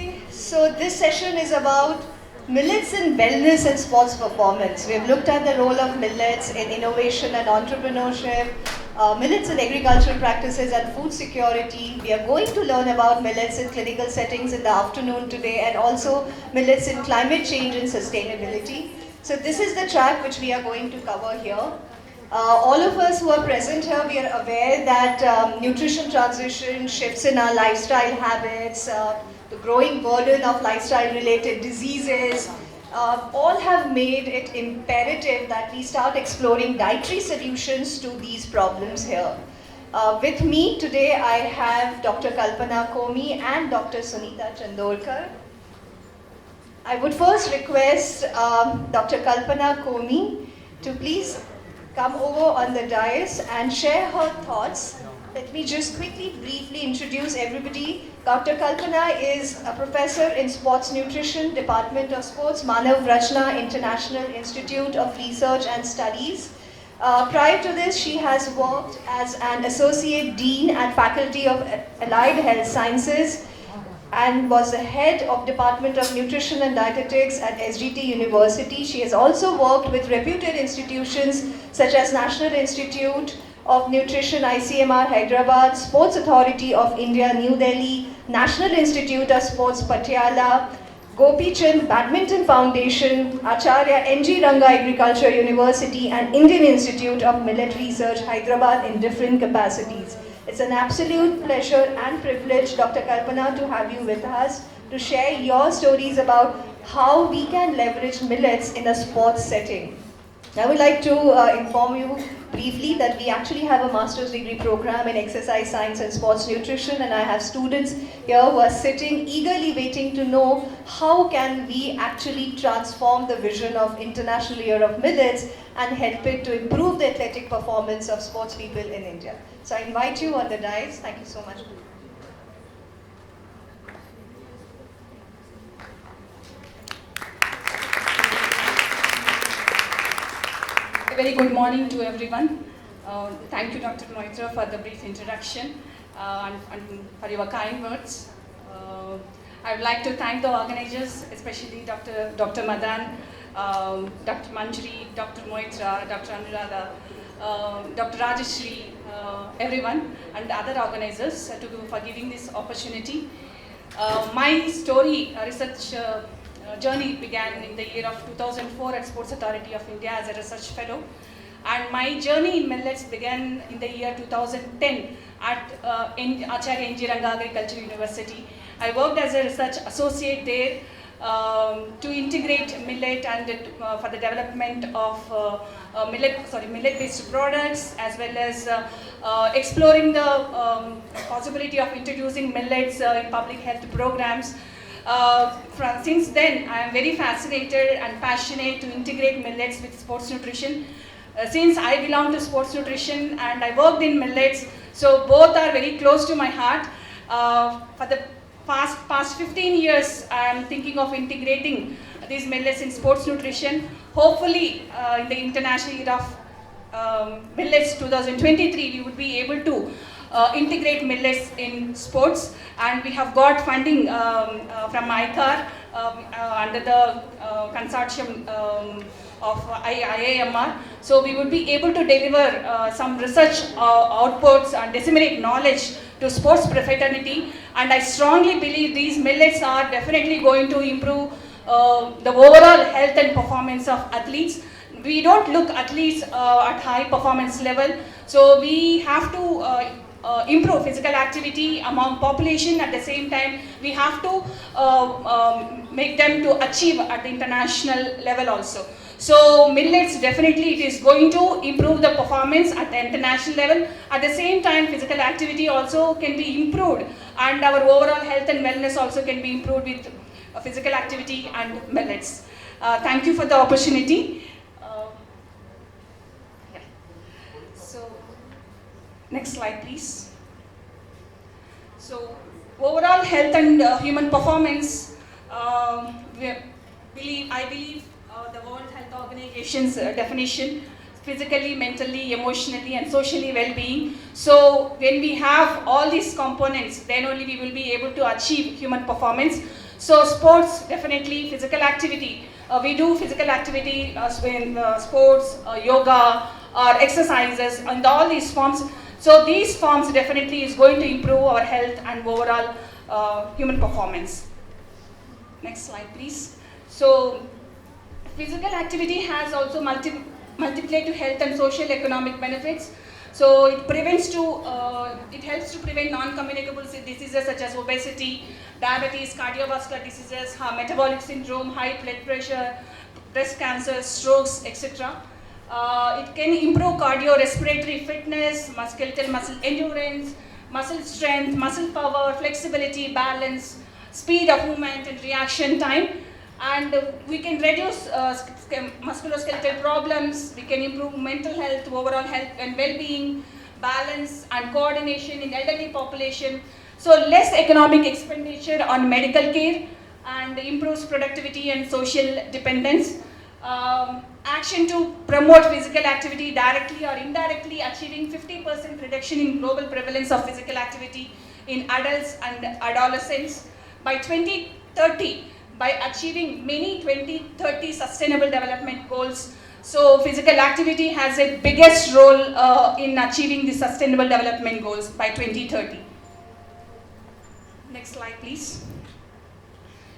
Okay, so this session is about millets in wellness and sports performance. We've looked at the role of millets in innovation and entrepreneurship, millets in agricultural practices and food security. We are going to learn about millets in clinical settings in the afternoon today, and also millets in climate change and sustainability. So this is the track which we are going to cover here. All of us who are present here, we are aware that nutrition transition, shifts in our lifestyle habits, the growing burden of lifestyle-related diseases, all have made it imperative that we start exploring dietary solutions to these problems here. With me today, I have Dr. Kalpana Kommi and Dr. Suneeta Chandorkar. I would first request Dr. Kalpana Kommi to please come over on the dais and share her thoughts. Let me just quickly, briefly introduce everybody. Dr. Kalpana is a professor in sports nutrition, Department of Sports, Manavrachna International Institute of Research and Studies. Prior to this, she has worked as an associate dean and faculty of allied health sciences, and was the head of Department of Nutrition and Dietetics at SNDT University. She has also worked with reputed institutions such as National Institute of Nutrition, ICMR, Hyderabad, Sports Authority of India, New Delhi, National Institute of Sports, Patiala, Gopi Chand Badminton Foundation, Acharya NG Ranga Agriculture University, and Indian Institute of Millet Research, Hyderabad, in different capacities. It's an absolute pleasure and privilege, Dr. Kalpana, to have you with us to share your stories about how we can leverage millets in a sports setting. I would like to inform you briefly that we actually have a master's degree program in exercise science and sports nutrition, and I have students here who are sitting eagerly waiting to know how can we actually transform the vision of International Year of Millets and help it to improve the athletic performance of sports people in India. So I invite you on the dais. Thank you so much. A very good morning to everyone. Thank you, Dr. Moitra, for the brief introduction and for your kind words. I would like to thank the organizers, especially Dr. Madan, Dr. Manjari, Dr. Moitra, Dr. Anuradha, Dr. Rajeshri, everyone, and other organizers for giving this opportunity. My story, research journey began in the year of 2004 at Sports Authority of India as a research fellow, and my journey in millets began in the year 2010 at Acharya NG Ranga Agriculture University. I worked as a research associate there to integrate millet and for the development of millet-based products, as well as exploring the possibility of introducing millets in public health programs. Since then, I am very fascinated and passionate to integrate millets with sports nutrition. Since I belong to sports nutrition and I worked in millets, so both are very close to my heart. For the past 15 years, I am thinking of integrating these millets in sports nutrition. Hopefully, in the International Year of Millets 2023, we would be able to integrate millets in sports, and we have got funding from ICAR under the consortium of IAMR. So we would be able to deliver some research outputs and disseminate knowledge to sports fraternity, and I strongly believe these millets are definitely going to improve the overall health and performance of athletes. We don't look athletes at high performance level, so we have to improve physical activity among population. At the same time, we have to make them to achieve at the international level also. So millets, definitely it is going to improve the performance at the international level. At the same time, physical activity also can be improved, and our overall health and wellness also can be improved with physical activity and millets. Thank you for the opportunity. So, next slide, please. So, overall health and human performance, I believe the World Health Organization's definition, physically, mentally, emotionally, and socially well-being. So when we have all these components, then only we will be able to achieve human performance. So sports, definitely physical activity. We do physical activity in sports, yoga, or exercises, and all these forms. So these forms definitely is going to improve our health and overall human performance. Next slide, please. So physical activity has also multiplied to health and social economic benefits. So it helps to prevent non-communicable diseases such as obesity, diabetes, cardiovascular diseases, metabolic syndrome, high blood pressure, breast cancer, strokes, etc. It can improve cardiorespiratory fitness, skeletal muscle endurance, muscle strength, muscle power, flexibility, balance, speed of movement and reaction time. And we can reduce musculoskeletal problems, we can improve mental health, overall health and well-being, balance and coordination in elderly population. So less economic expenditure on medical care and improves productivity and social dependence. Action to promote physical activity directly or indirectly, achieving 50% reduction in global prevalence of physical activity in adults and adolescents by 2030. By achieving many 2030 sustainable development goals. So physical activity has a biggest role in achieving the sustainable development goals by 2030. Next slide, please.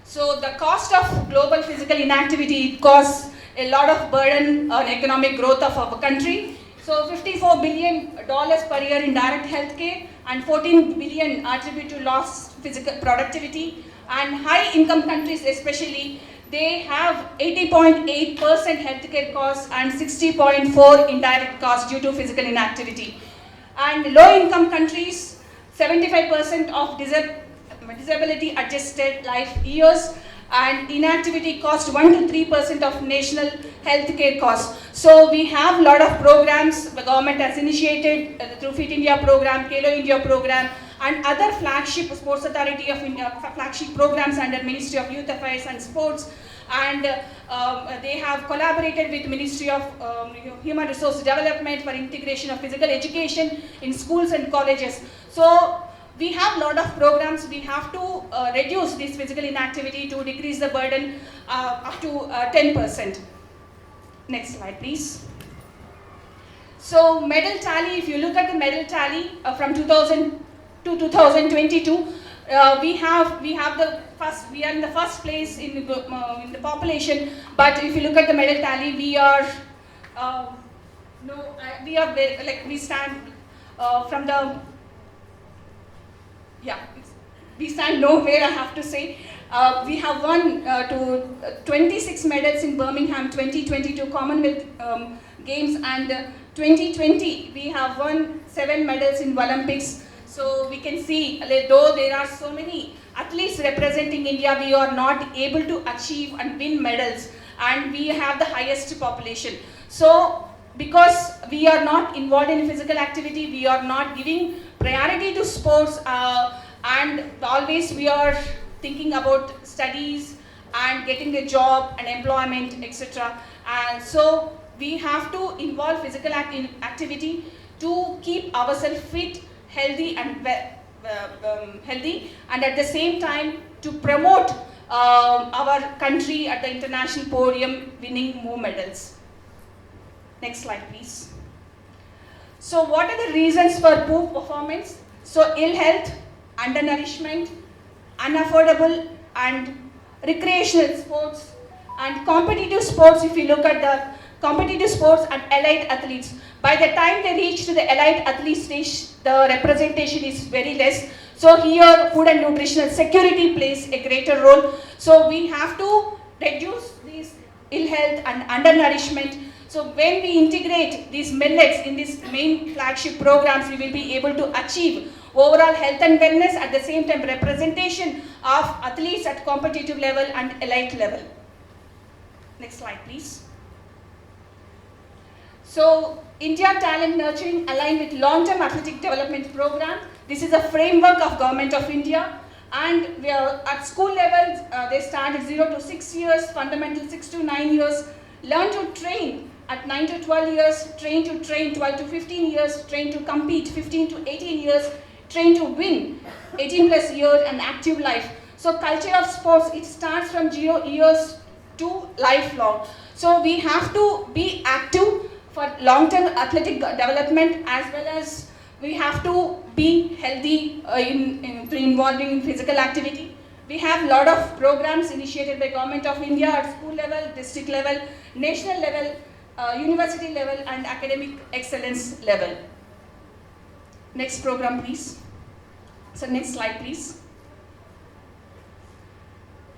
So the cost of global physical inactivity causes a lot of burden on economic growth of our country. So $54 billion per year in direct healthcare and 14 billion attributed to lost physical productivity. And high income countries especially, they have 80.8% healthcare costs and 60.4% indirect costs due to physical inactivity. And low income countries, 75% of disability adjusted life years, and inactivity cost 1 to 3% of national healthcare costs. So we have a lot of programs the government has initiated through Fit India program, Khelo India program, and other flagship Sports Authority of India flagship programs under Ministry of Youth Affairs and Sports, and they have collaborated with Ministry of Human Resource Development for integration of physical education in schools and colleges. So we have a lot of programs. We have to reduce this physical inactivity to decrease the burden up to 10%. Next slide, please. So medal tally, if you look at the medal tally from 2000 to 2022, we are in the first place in the population. But if you look at the medal tally, we stand from the we stand nowhere, I have to say. We have won to 26 medals in Birmingham 2022 Commonwealth Games, and 2020 we have won 7 medals in Olympics. So we can see, though there are so many athletes representing India, we are not able to achieve and win medals, and we have the highest population. So because we are not involved in physical activity, we are not giving priority to sports, and always we are thinking about studies and getting a job and employment, etc. And so we have to involve physical activity to keep ourselves fit, healthy, and at the same time to promote our country at the international podium, winning more medals. Next slide, please. So what are the reasons for poor performance? So ill health, undernourishment, unaffordable and recreational sports, and competitive sports. If you look at the competitive sports and elite athletes, by the time they reach to the elite athlete stage, the representation is very less. So here food and nutritional security plays a greater role. So we have to reduce this ill health and undernourishment. So when we integrate these millets in these main flagship programs, we will be able to achieve overall health and wellness, at the same time representation of athletes at competitive level and elite level. Next slide, please. So India Talent Nurturing aligned with long-term athletic development program. This is a framework of Government of India, and we are at school levels, they start at 0 to 6 years, fundamental 6 to 9 years, learn to train at 9 to 12 years, train to train 12 to 15 years, train to compete 15 to 18 years, train to win 18 plus years, and active life. So culture of sports, it starts from 0 years to lifelong. So we have to be active for long-term athletic development, as well as we have to be healthy through involving in physical activity. We have a lot of programs initiated by Government of India at school level, district level, national level, university level, and academic excellence level. Next program, please. So next slide, please.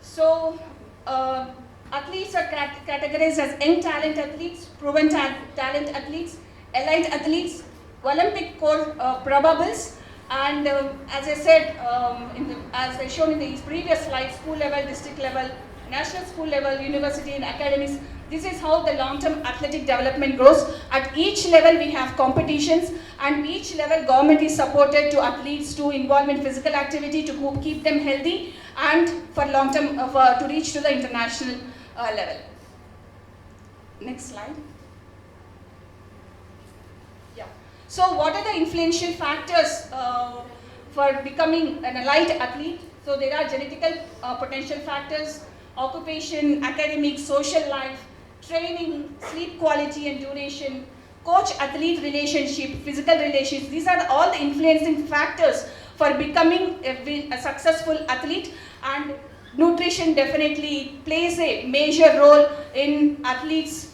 So athletes are categorized as young talent athletes, proven talent athletes, elite athletes, Olympic core probables, and as I said, as I shown in the previous slide, school level, district level, national school level, university and academics. This is how the long-term athletic development grows. At each level we have competitions, and each level government is supported to athletes to involve in physical activity to keep them healthy and for long-term to reach to the international level. Next slide. Yeah. So what are the influential factors for becoming an elite athlete? So there are genetical potential factors, occupation, academic, social life, training, sleep quality and duration, coach-athlete relationship, physical relations. These are all the influencing factors for becoming a successful athlete, and nutrition definitely plays a major role in athletes'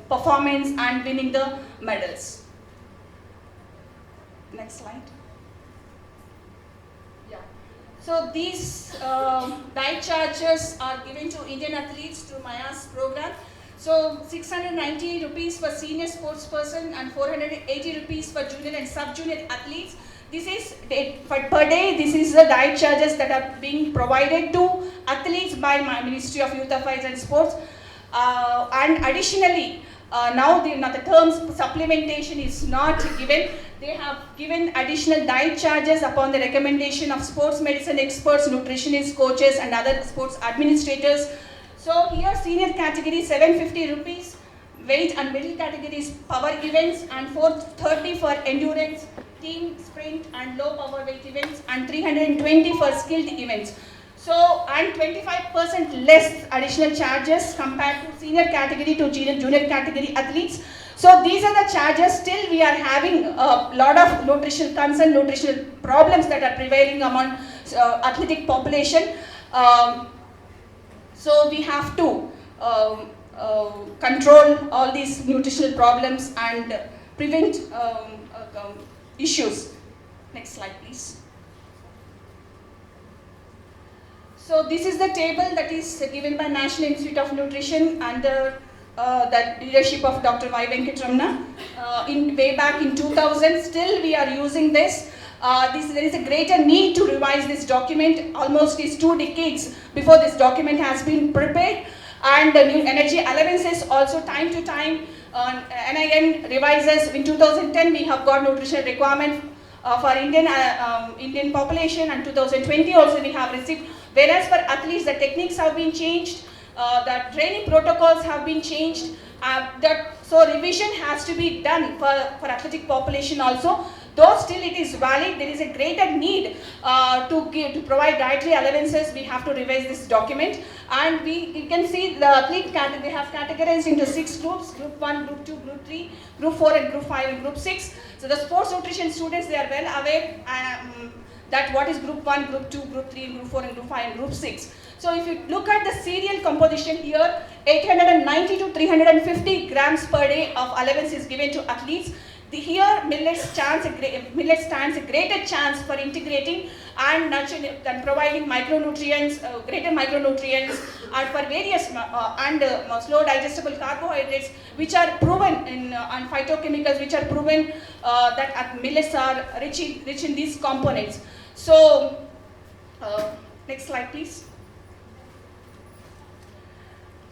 performance and winning the medals. Next slide. So these diet charges are given to Indian athletes through Maya's program. So 690 rupees for senior sports person and 480 rupees for junior and sub-junior athletes. This is per day. This is the diet charges that are being provided to athletes by Ministry of Youth Affairs and Sports. And additionally, now the terms supplementation is not given. They have given additional diet charges upon the recommendation of sports medicine experts, nutritionists, coaches and other sports administrators. So here senior category 750 rupees, weight and middle categories power events, and 430 for endurance, team sprint and low power weight events, and 320 for skilled events. So, and 25% less additional charges compared to senior category to junior category athletes. So these are the charges. Still we are having a lot of nutritional concern, nutritional problems that are prevailing among athletic population. So we have to control all these nutritional problems and prevent issues. Next slide, please. So this is the table that is given by National Institute of Nutrition under the leadership of Dr. Y. Venkatramana. Way back in 2000, still we are using this. There is a greater need to revise this document. Almost is 2 decades before this document has been prepared, and the new energy allowances also time to time. NIN revises. In 2010 we have got nutritional requirement for Indian population, and 2020 also we have received. Whereas for athletes the techniques have been changed, the training protocols have been changed. So revision has to be done for athletic population also. Though still it is valid, there is a greater need to provide dietary allowances. We have to revise this document, and you can see the athlete they have categorized into 6 groups: Group 1, Group 2, Group 3, Group 4, and Group 5 and Group 6. So the sports nutrition students, they are well aware that what is Group 1, Group 2, Group 3, Group 4, and Group 5 and Group 6. So if you look at the cereal composition here, 890 to 350 grams per day of allowance is given to athletes. Here Millet stands a greater chance for integrating and nurturing and providing micronutrients, greater micronutrients, and for various slow digestible carbohydrates, which are proven and phytochemicals, which are proven that millets are rich in these components. So next slide, please.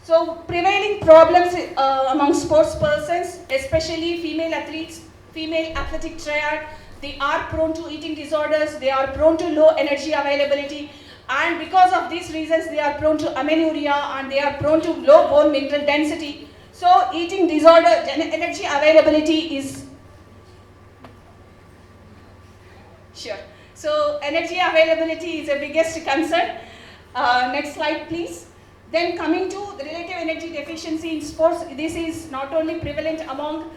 So prevailing problems among sports persons, especially female athletes, female athletic triad, they are prone to eating disorders, they are prone to low energy availability, and because of these reasons they are prone to amenorrhea and they are prone to low bone mineral density. So eating disorder, energy availability is sure. So energy availability is the biggest concern. Next slide, please. Then coming to the relative energy deficiency in sports, this is not only prevalent among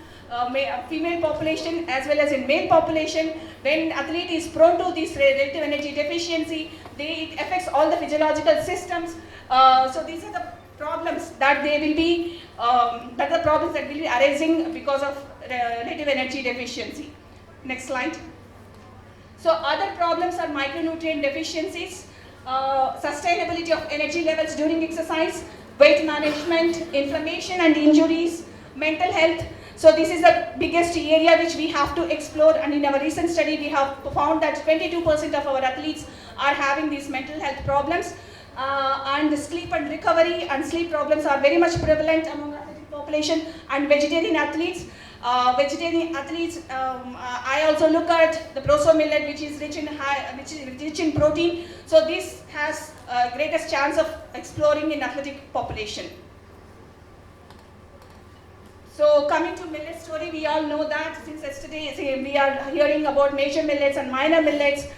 female population as well as in male population. When athlete is prone to this relative energy deficiency, it affects all the physiological systems. So these are the problems that they will be, arising because of relative energy deficiency. Next slide. So other problems are micronutrient deficiencies, sustainability of energy levels during exercise, weight management, inflammation and injuries, mental health. So this is the biggest area which we have to explore, and in our recent study we have found that 22% of our athletes are having these mental health problems, and the sleep and recovery and sleep problems are very much prevalent among athletic population and vegetarian athletes. I also look at the proso millet, which is rich in protein. So this has greatest chance of exploring in athletic population. So coming to millet story, we all know that since yesterday we are hearing about major millets and minor millets.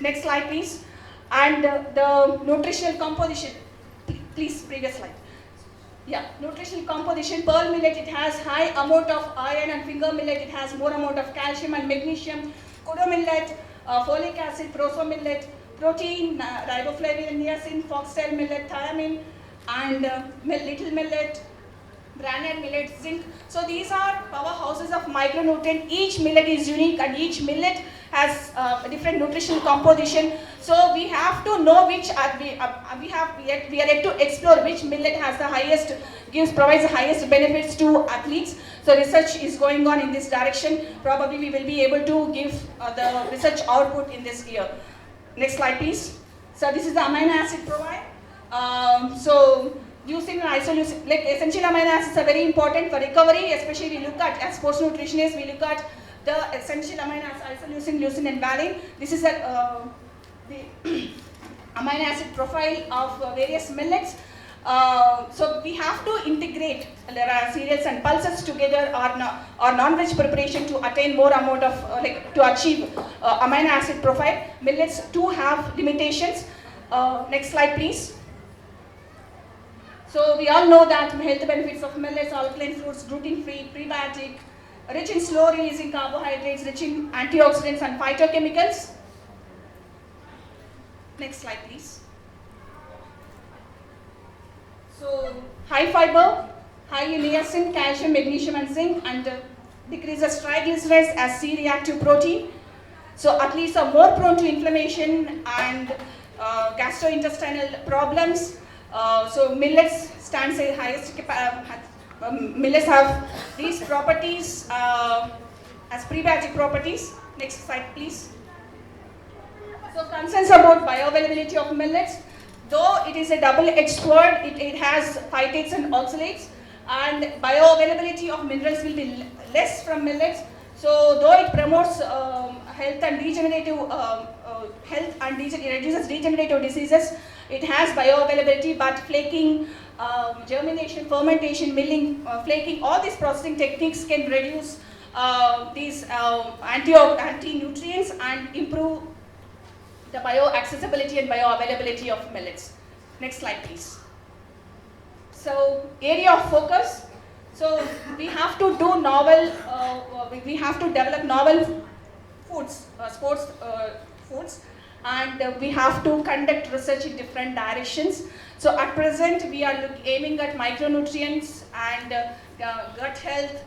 Next slide, please. And the nutritional composition. Please, previous slide. Yeah, nutritional composition. Pearl millet, it has high amount of iron, and finger millet, it has more amount of calcium and magnesium. Kodo millet, folic acid, proso millet, protein, riboflavin, niacin, foxtail millet, thiamine, and little millet, granite millet, zinc. So these are powerhouses of micronutrient. Each millet is unique and each millet has a different nutritional composition. So we have to know which we are yet to explore which millet has the highest, provides the highest benefits to athletes. So research is going on in this direction. Probably we will be able to give the research output in this year. Next slide, please. So this is the amino acid profile. Using isoleucine, like essential amino acids are very important for recovery, especially we look at, as sports nutritionists, we look at the essential amino acids, isoleucine, leucine and valine. This is the amino acid profile of various millets. So we have to integrate cereals and pulses together or non-veg preparation to attain more amount of, to achieve amino acid profile. Millets too have limitations. Next slide, please. So we all know that health benefits of millets: alkaline fruits, gluten-free, prebiotic, rich in slow-releasing carbohydrates, rich in antioxidants and phytochemicals. Next slide, please. So high fiber, high in niacin, calcium, magnesium and zinc, and decreases triglycerides as C-reactive protein. So athletes are more prone to inflammation and gastrointestinal problems. So millets stands the highest. Millets have these properties as prebiotic properties. Next slide, please. So concerns about bioavailability of millets. Though it is a double-edged sword, it has phytates and oxalates, and bioavailability of minerals will be less from millets. So though it promotes health and regenerative reduces degenerative diseases, it has bioavailability, but flaking, germination, fermentation, milling, flaking, all these processing techniques can reduce these anti-nutrients and improve the bioaccessibility and bioavailability of millets. Next slide, please. So area of focus. So we have to do novel, we have to develop novel foods, sports foods, and we have to conduct research in different directions. So at present we are aiming at micronutrients and gut health,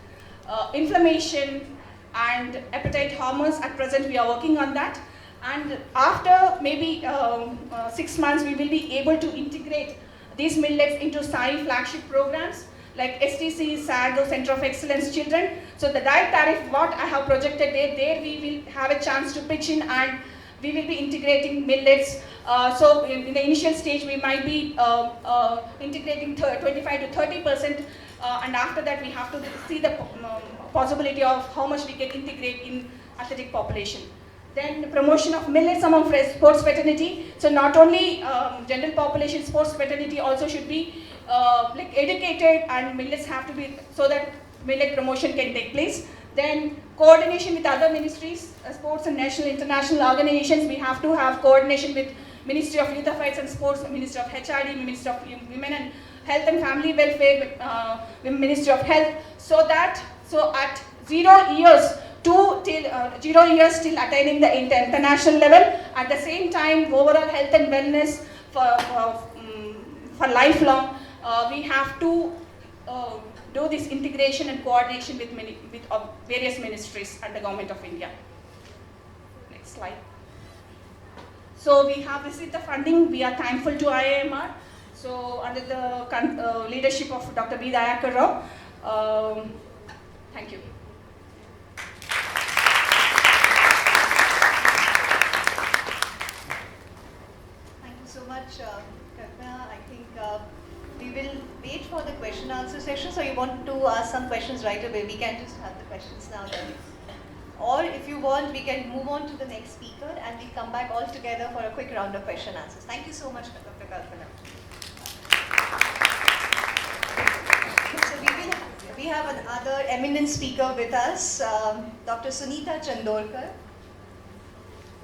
inflammation and appetite hormones. At present we are working on that, and after maybe 6 months we will be able to integrate these millets into SAI flagship programs like STC, SAG, Center of Excellence Children. So the diet tariff, what I have projected there we will have a chance to pitch in, and we will be integrating millets. So in the initial stage we might be integrating 25 to 30%, and after that we have to see the possibility of how much we can integrate in athletic population. Then the promotion of millets among sports fraternity. So not only general population, sports fraternity also should be educated, and millets have to be, so that millet promotion can take place. Then coordination with other ministries, sports and national international organizations. We have to have coordination with Ministry of Youth Affairs and Sports, Ministry of HRD, Ministry of Women and Health and Family Welfare, Ministry of Health, so at 0 years till 0 years till attaining the international level. At the same time, overall health and wellness for lifelong, we have to do this integration and coordination with various ministries and the Government of India. Next slide. So we have received the funding. We are thankful to IIMR. So under the leadership of Dr. B. Dayakar Rao. Thank you. Thank you so much, Kalpana. I think we will wait for the question answer session. So you want to ask some questions right away. We can just have the questions now then. Or if you want, we can move on to the next speaker and we'll come back all together for a quick round of question answers. Thank you so much, Dr. Kalpana. So we have another eminent speaker with us, Dr. Suneeta Chandorkar.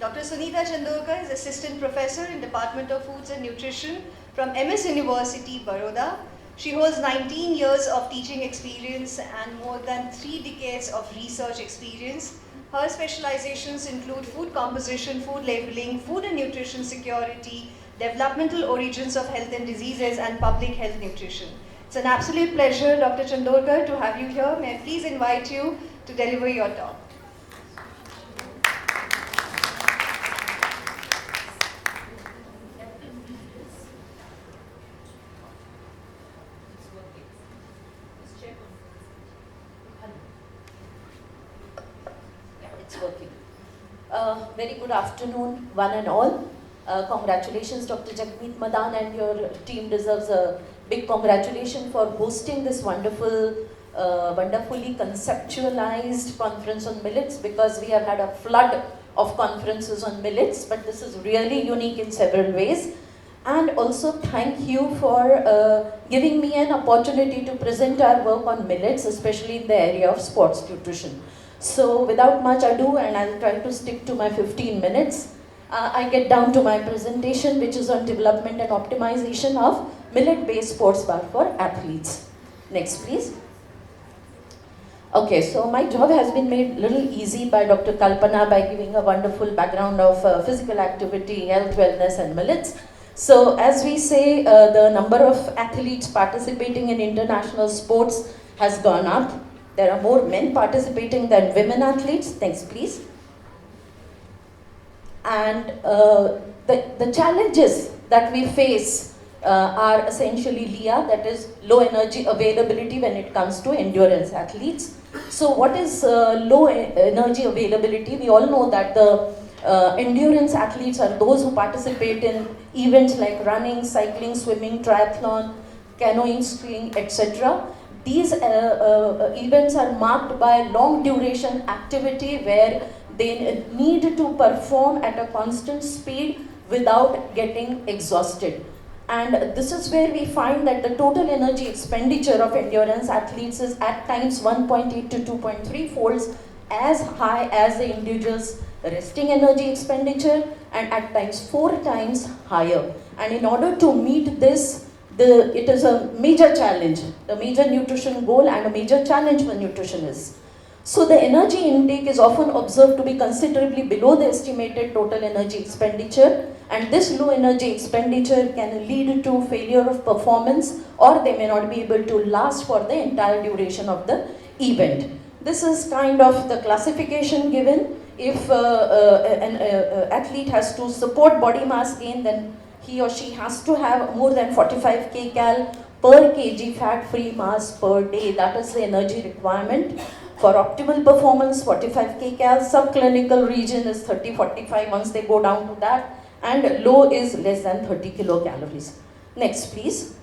Dr. Suneeta Chandorkar is Assistant Professor in Department of Foods and Nutrition from MS University, Baroda. She holds 19 years of teaching experience and more than 3 decades of research experience. Her specializations include food composition, food labeling, food and nutrition security, developmental origins of health and diseases, and public health nutrition. It's an absolute pleasure, Dr. Chandorkar, to have you here. May I please invite you to deliver your talk. Very good afternoon, one and all. Congratulations, Dr. Jagmeet Madan, and your team deserves a big congratulations for hosting this wonderfully conceptualized conference on millets, because we have had a flood of conferences on millets, but this is really unique in several ways. And also thank you for giving me an opportunity to present our work on millets, especially in the area of sports nutrition. So without much ado, and I'll try to stick to my 15 minutes, I get down to my presentation, which is on development and optimization of millet-based sports bar for athletes. Next, please. Okay, so my job has been made a little easy by Dr. Kalpana by giving a wonderful background of physical activity, health, wellness, and millets. So as we say, the number of athletes participating in international sports has gone up. There are more men participating than women athletes. Thanks, please. And the challenges that we face are essentially LEA, that is low energy availability when it comes to endurance athletes. So what is low energy availability? We all know that the endurance athletes are those who participate in events like running, cycling, swimming, triathlon, canoeing, skiing, etc. These events are marked by long duration activity where they need to perform at a constant speed without getting exhausted. And this is where we find that the total energy expenditure of endurance athletes is at times 1.8 to 2.3 folds as high as the individual's resting energy expenditure, and at times 4 times higher. And in order to meet this, it is a major challenge, a major nutrition goal and a major challenge for nutritionists. So the energy intake is often observed to be considerably below the estimated total energy expenditure, and this low energy expenditure can lead to failure of performance, or they may not be able to last for the entire duration of the event. This is kind of the classification given. If an athlete has to support body mass gain, then he or she has to have more than 45 kcal per kg fat-free mass per day. That is the energy requirement. For optimal performance, 45 kcal, subclinical region is 30-45 once they go down to that, and low is less than 30 kilocalories. Next, please.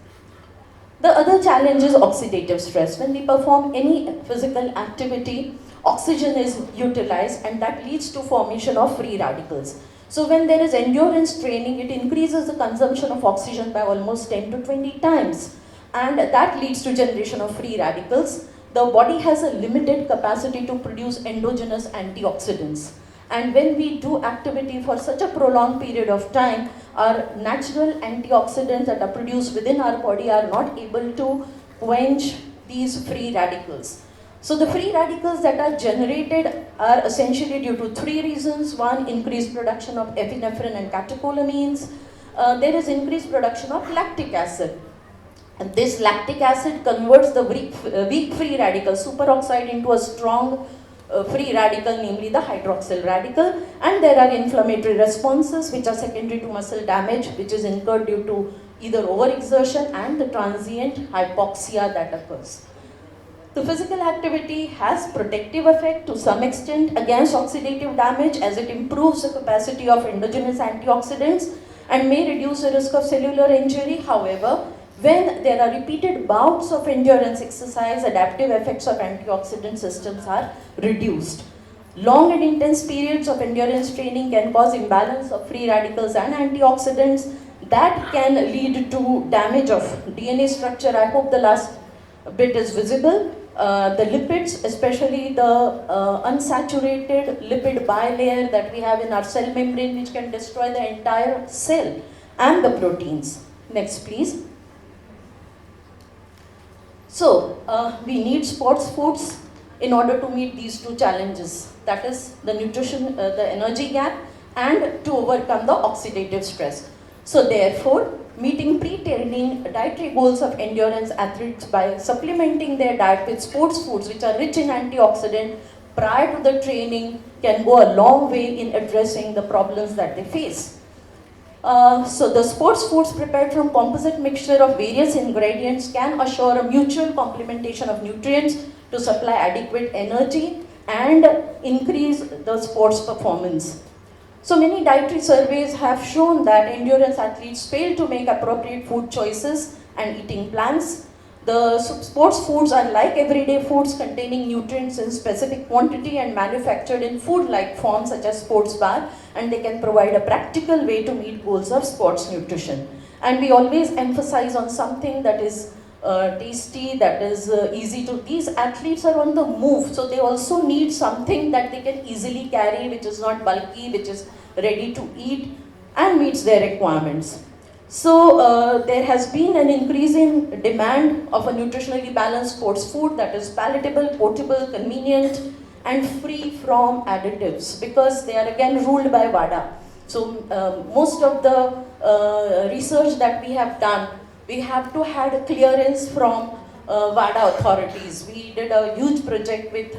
The other challenge is oxidative stress. When we perform any physical activity, oxygen is utilized, and that leads to formation of free radicals. So when there is endurance training, it increases the consumption of oxygen by almost 10 to 20 times, and that leads to generation of free radicals. the body has a limited capacity to produce endogenous antioxidants. And when we do activity for such a prolonged period of time, our natural antioxidants that are produced within our body are not able to quench these free radicals. So the free radicals that are generated are essentially due to three reasons. One, increased production of epinephrine and catecholamines. There is increased production of lactic acid. And this lactic acid converts the weak free radical superoxide into a strong free radical, namely the hydroxyl radical. And there are inflammatory responses which are secondary to muscle damage, which is incurred due to either overexertion and the transient hypoxia that occurs. The physical activity has protective effect to some extent against oxidative damage, as it improves the capacity of endogenous antioxidants and may reduce the risk of cellular injury. However, when there are repeated bouts of endurance exercise, adaptive effects of antioxidant systems are reduced. Long and intense periods of endurance training can cause imbalance of free radicals and antioxidants that can lead to damage of DNA structure. I hope the last bit is visible. The lipids, especially the unsaturated lipid bilayer that we have in our cell membrane, which can destroy the entire cell and the proteins. Next, please. So, we need sports foods in order to meet these two challenges. That is the nutrition, the energy gap, and to overcome the oxidative stress. So therefore, meeting pre-training dietary goals of endurance athletes by supplementing their diet with sports foods which are rich in antioxidant prior to the training can go a long way in addressing the problems that they face. So the sports foods prepared from composite mixture of various ingredients can assure a mutual complementation of nutrients to supply adequate energy and increase the sports performance. So many dietary surveys have shown that endurance athletes fail to make appropriate food choices and eating plans. The sports foods are like everyday foods containing nutrients in specific quantity and manufactured in food-like form such as sports bar, and they can provide a practical way to meet goals of sports nutrition. And we always emphasize on something that is tasty, that is easy to, these athletes are on the move, so they also need something that they can easily carry, which is not bulky, which is ready to eat and meets their requirements. So there has been an increasing demand of a nutritionally balanced sports food that is palatable, portable, convenient and free from additives, because they are again ruled by WADA. So most of the research that we have done, we have to have a clearance from WADA authorities. We did a huge project with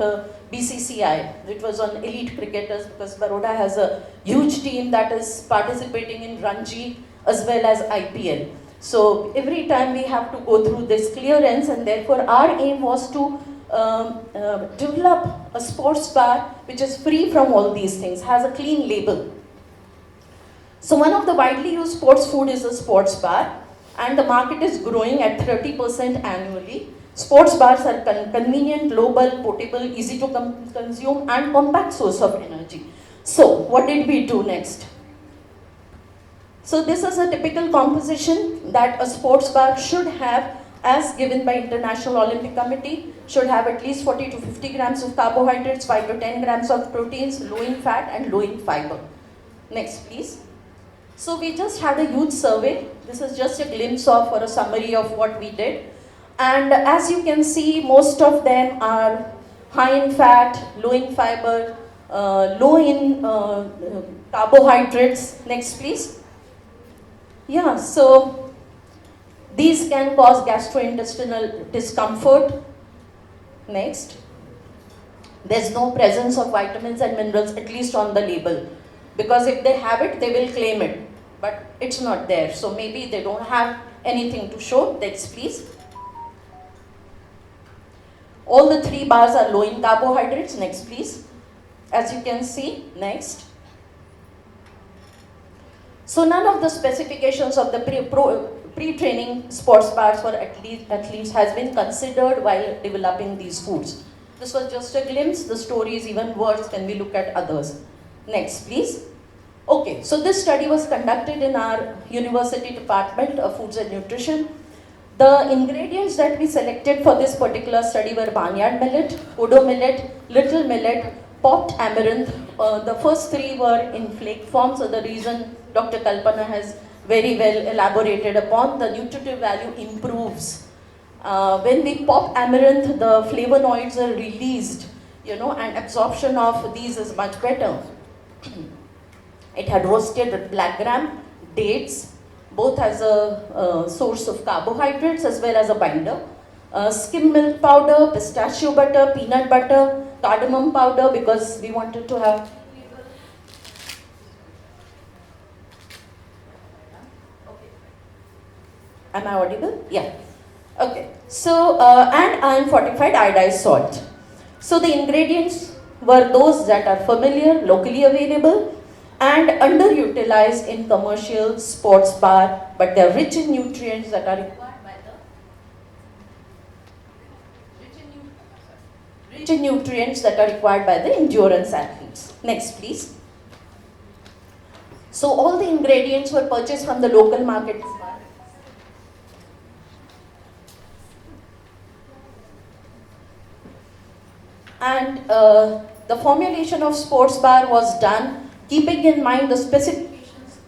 BCCI. It was on elite cricketers, because Baroda has a huge team that is participating in Ranji as well as IPL. So every time we have to go through this clearance, and therefore our aim was to develop a sports bar which is free from all these things, has a clean label. So one of the widely used sports food is a sports bar, and the market is growing at 30% annually. Sports bars are convenient, low-bulk, portable, easy to consume and compact source of energy. So what did we do next? So this is a typical composition that a sports bar should have, as given by International Olympic Committee, should have at least 40 to 50 grams of carbohydrates, 5 to 10 grams of proteins, low in fat and low in fiber. Next please. So we just had a huge survey. This is just a glimpse of or a summary of what we did. And as you can see, most of them are high in fat, low in fiber, low in carbohydrates. Next please. Yeah, so these can cause gastrointestinal discomfort. Next. There's no presence of vitamins and minerals, at least on the label. Because if they have it, they will claim it. But it's not there. So maybe they don't have anything to show. Next please. All the three bars are low in carbohydrates. Next please. As you can see, next. So none of the specifications of the pre-training sports bars for athletes has been considered while developing these foods. This was just a glimpse. The story is even worse when we look at others. Next please. Okay, so this study was conducted in our University Department of Foods and Nutrition. The ingredients that we selected for this particular study were barnyard millet, kodo millet, little millet, popped amaranth. The first three were in flake form, so the reason Dr. Kalpana has very well elaborated upon, the nutritive value improves. When we pop amaranth, the flavonoids are released, and absorption of these is much better. It had roasted black gram, dates, both as a source of carbohydrates as well as a binder. Skim milk powder, pistachio butter, peanut butter, cardamom powder, because we wanted to have. Am I audible? Yeah. Okay. So, and iron fortified iodized salt. So the ingredients were those that are familiar, locally available, and underutilized in commercial sports bar, but they are rich in nutrients that are required by the endurance athletes. Next, please. So all the ingredients were purchased from the local market. And the formulation of sports bar was done keeping in mind the specifications.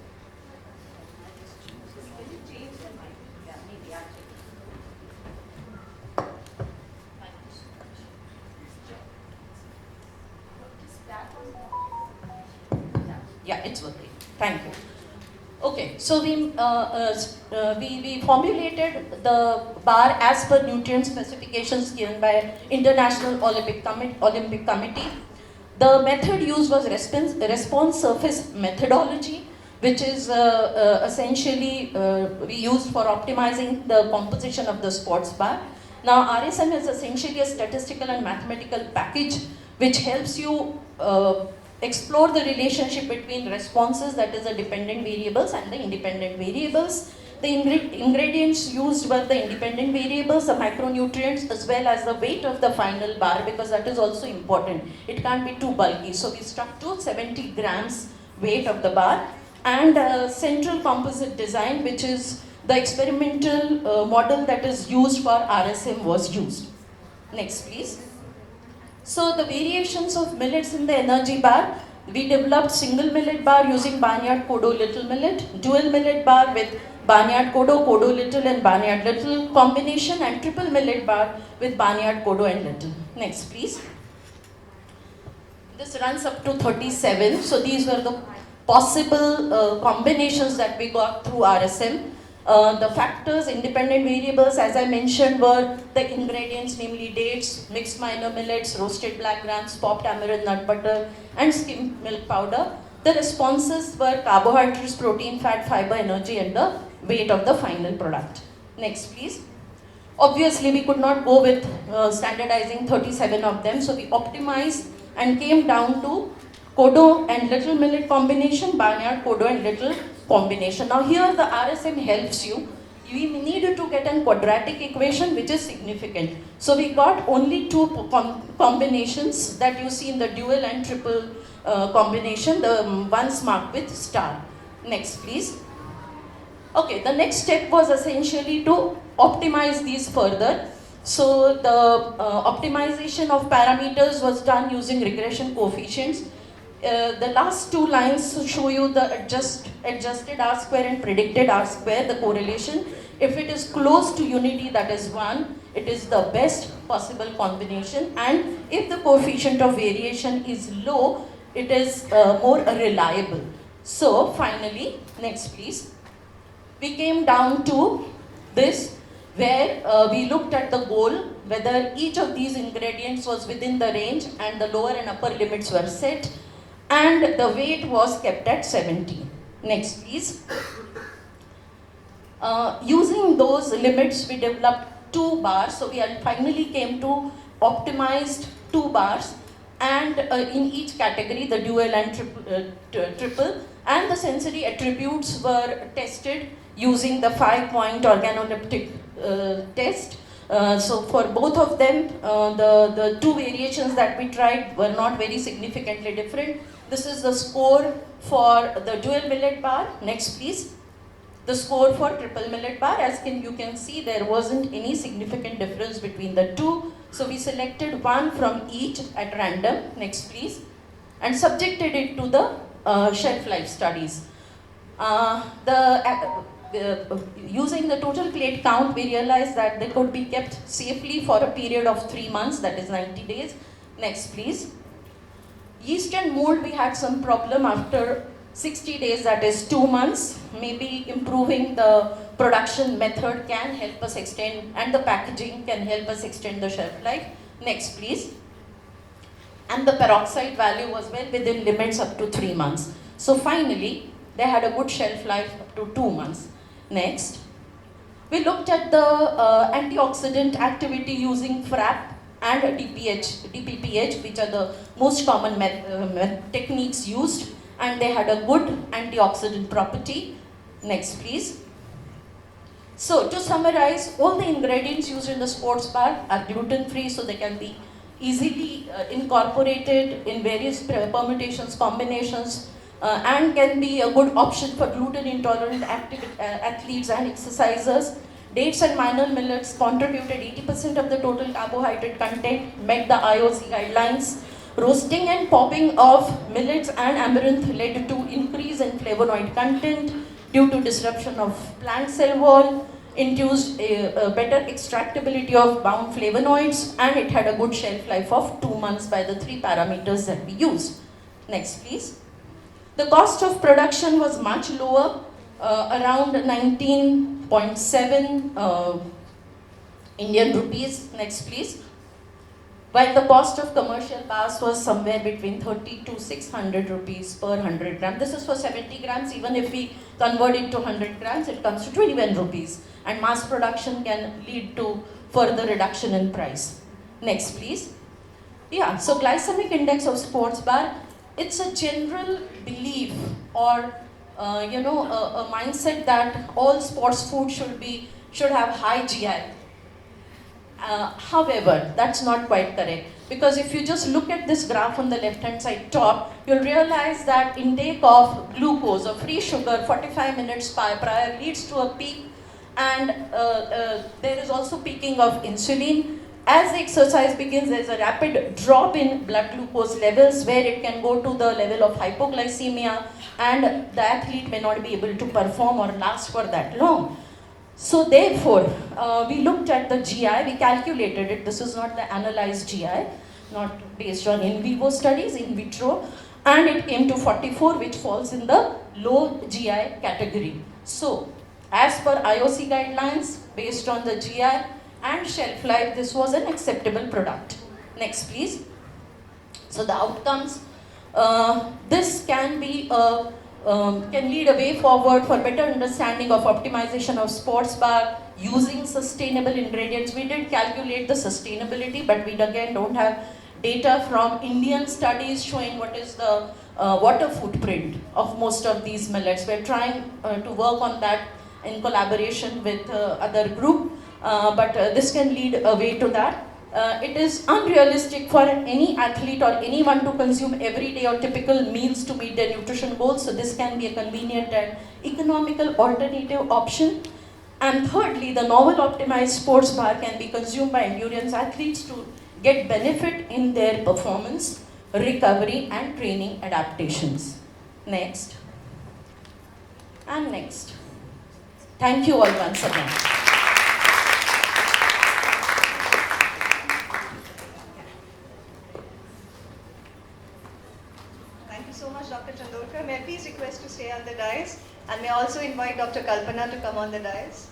Yeah, it's working. Thank you. Okay, so we formulated the bar as per nutrient specifications given by International Olympic Committee. The method used was response surface methodology, which is essentially we used for optimizing the composition of the sports bar. Now, RSM is essentially a statistical and mathematical package which helps you explore the relationship between responses, that is the dependent variables, and the independent variables. The ingredients used were the independent variables, the micronutrients, as well as the weight of the final bar, because that is also important. It can't be too bulky. So we stuck to 70 grams weight of the bar, and central composite design, which is the experimental model that is used for RSM, was used. Next, please. So the variations of millets in the energy bar, we developed single millet bar using barnyard kodo little millet, dual millet bar with barnyard kodo, kodo little and barnyard little combination, and triple millet bar with barnyard kodo and little. Next, please. This runs up to 37. So these were the possible combinations that we got through RSM. The factors, independent variables, as I mentioned, were the ingredients, namely dates, mixed minor millets, roasted black grams, popped amaranth nut butter, and skim milk powder. The responses were carbohydrates, protein, fat, fiber, energy, and the weight of the final product. Next, please. Obviously, we could not go with standardizing 37 of them, so we optimized and came down to kodo and little millet combination, barnyard kodo and little combination. Now here the RSM helps you. We needed to get a quadratic equation which is significant. So we got only two combinations that you see in the dual and triple combination, the ones marked with star. Next, please. Okay, the next step was essentially to optimize these further. So the optimization of parameters was done using regression coefficients. The last two lines show you the adjusted R square and predicted R square, the correlation. If it is close to unity, that is 1, it is the best possible combination, and if the coefficient of variation is low, it is more reliable. So finally, next please, we came down to this, where we looked at the goal, whether each of these ingredients was within the range and the lower and upper limits were set, and the weight was kept at 70. Next, please. Using those limits, we developed 2 bars. So we finally came to optimized 2 bars, and in each category, the dual and triple, and the sensory attributes were tested using the 5-point organoleptic test. So for both of them, the 2 variations that we tried were not very significantly different. This is the score for the dual millet bar. Next, please. the score for triple millet bar. As you can see, there wasn't any significant difference between the two. So we selected one from each at random, next please, and subjected it to the shelf life studies. Using the total plate count, we realized that they could be kept safely for a period of 3 months, that is 90 days. Next please. Yeast and mold, we had some problem after 60 days, that is 2 months. Maybe improving the production method can help us extend, and the packaging can help us extend the shelf life. Next please. And the peroxide value was well within limits up to 3 months. So finally, they had a good shelf life up to 2 months. Next, we looked at the antioxidant activity using FRAP and DPPH, which are the most common techniques used, and they had a good antioxidant property. Next please. So to summarize, all the ingredients used in the sports bar are gluten-free, so they can be easily incorporated in various permutations, combinations, and can be a good option for gluten-intolerant athletes and exercisers. Dates and minor millets contributed 80% of the total carbohydrate content, met the IOC guidelines. Roasting and popping of millets and amaranth led to increase in flavonoid content due to disruption of plant cell wall, induced a better extractability of bound flavonoids, and it had a good shelf life of 2 months by the 3 parameters that we used. Next please. The cost of production was much lower, around 19.7 Indian rupees. Next please. While the cost of commercial bars was somewhere between 30 to 600 rupees per 100 gram. This is for 70 grams. Even if we convert it to 100 grams, it comes to 21 rupees. And mass production can lead to further reduction in price. Next please. Yeah, so glycemic index of sports bar, it's a general belief or a mindset that all sports food should have high GI. However, that's not quite correct, because if you just look at this graph on the left hand side top, you'll realize that intake of glucose or free sugar 45 minutes prior leads to a peak, and there is also peaking of insulin. As the exercise begins, there is a rapid drop in blood glucose levels where it can go to the level of hypoglycemia, and the athlete may not be able to perform or last for that long. So therefore, we looked at the GI, we calculated it. This is not the analyzed GI, not based on in vivo studies, in vitro, and it came to 44, which falls in the low GI category. So, as per IOC guidelines, based on the GI and shelf life, this was an acceptable product. Next please. So the outcomes, this can be can lead a way forward for better understanding of optimization of sports bar using sustainable ingredients. We did calculate the sustainability, but we again don't have data from Indian studies showing what is the water footprint of most of these millets. We're trying to work on that in collaboration with other group, but this can lead a way to that. It is unrealistic for any athlete or anyone to consume everyday or typical meals to meet their nutrition goals, so this can be a convenient and economical alternative option. And thirdly, the novel optimized sports bar can be consumed by endurance athletes to get benefit in their performance, recovery and training adaptations. Next. And next. Thank you all once again. So much, Dr. Chandorkar. May I please request to stay on the dais, and may I also invite Dr. Kalpana to come on the dais.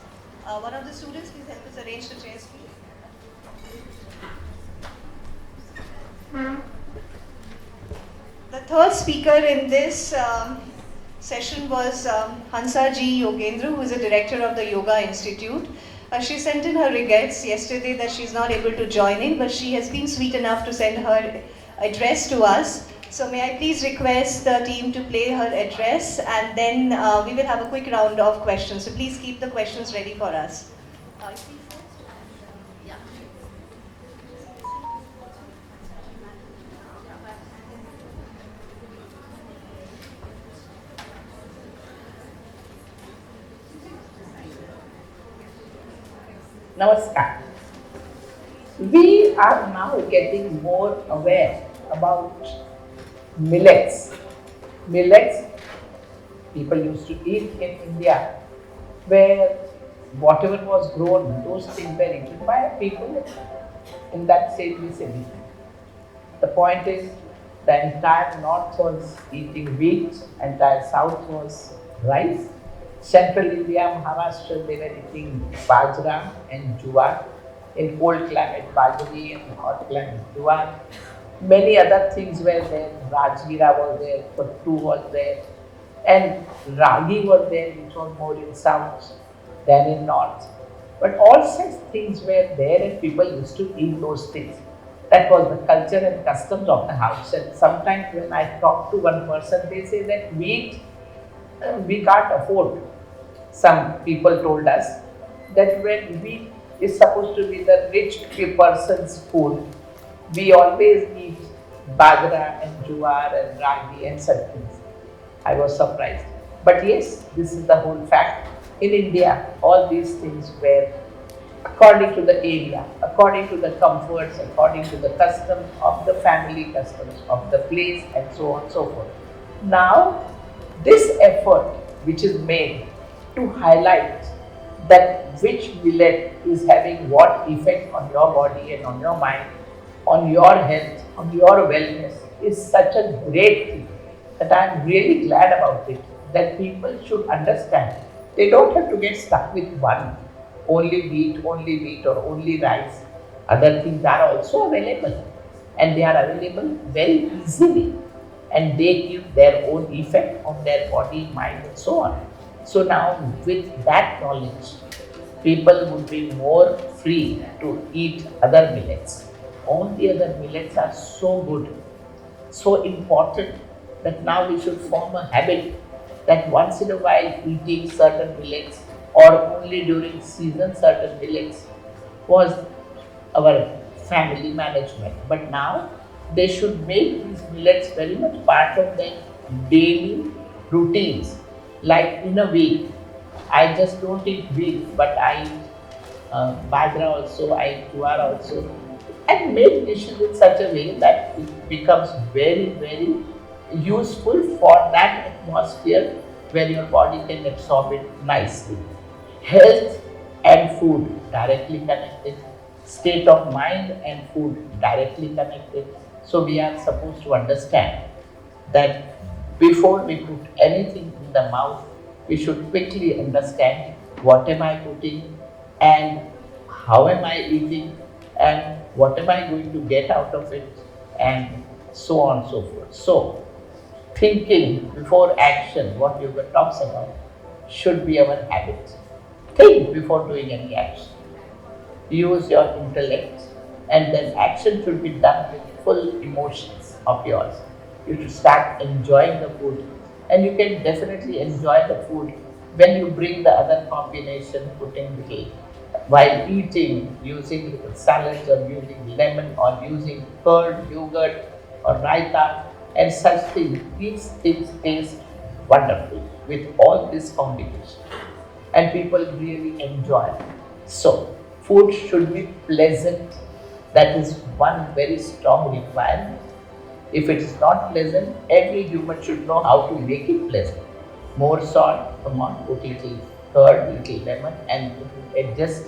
One of the students, please help us arrange the chairs, please. The third speaker in this session was Hansa Yogendra, who is the director of the Yoga Institute. She sent in her regrets yesterday that she is not able to join in, but she has been sweet enough to send her address to us. So may I please request the team to play her address, and then we will have a quick round of questions. So please keep the questions ready for us. Namaskar. We are now getting more aware about millets. Millets people used to eat in India, where whatever was grown, those things were eaten by people in that same vicinity. The point is, the entire north was eating wheat, entire south was rice. Central India, Maharashtra, they were eating bajra and jowar. In cold climate, bajri, and hot climate, jowar. Many other things were there. Rajgira was there, pattu was there, and ragi was there, which was more in south than in north. But all such things were there, and people used to eat those things. That was the culture and customs of the house. And sometimes when I talk to one person, they say that wheat we can't afford. Some people told us that when wheat is supposed to be the rich person's food, we always eat bajra and jowar and ragi and such things. I was surprised. But yes, this is the whole fact. In India, all these things were according to the area, according to the comforts, according to the customs of the family customs of the place, and so on and so forth. Now, this effort which is made to highlight that which millet is having what effect on your body and on your mind, on your health, on your wellness, is such a great thing that I am really glad about it, that people should understand. They don't have to get stuck with one, only wheat or only rice. Other things are also available, and they are available very easily, and they give their own effect on their body, mind, and so on. So now with that knowledge, people would be more free to eat other millets. All the other millets are so good, so important, that now we should form a habit that once in a while eating certain millets, or only during season certain millets, was our family management. But now they should make these millets very much part of their daily routines. Like in a week, I just don't eat wheat, but I eat bajra also, I eat jowar also, and make dishes in such a way that it becomes very, very useful for that atmosphere where your body can absorb it nicely. Health and food directly connected, state of mind and food directly connected. So we are supposed to understand that before we put anything in the mouth, we should quickly understand what am I putting and how am I eating and what am I going to get out of it, and so on and so forth. So, thinking before action, what Yoga talks about, should be our habit. Think before doing any action. Use your intellect, and then action should be done with full emotions of yours. You should start enjoying the food, and you can definitely enjoy the food when you bring the other combination, putting little while eating, using little salads or using lemon or using curd, yogurt or raita and such things. These things taste wonderful with all this combination, and people really enjoy it. So, food should be pleasant. That is one very strong requirement. If it is not pleasant, every human should know how to make it pleasant. More salt, come on, put little curd, little lemon, and adjust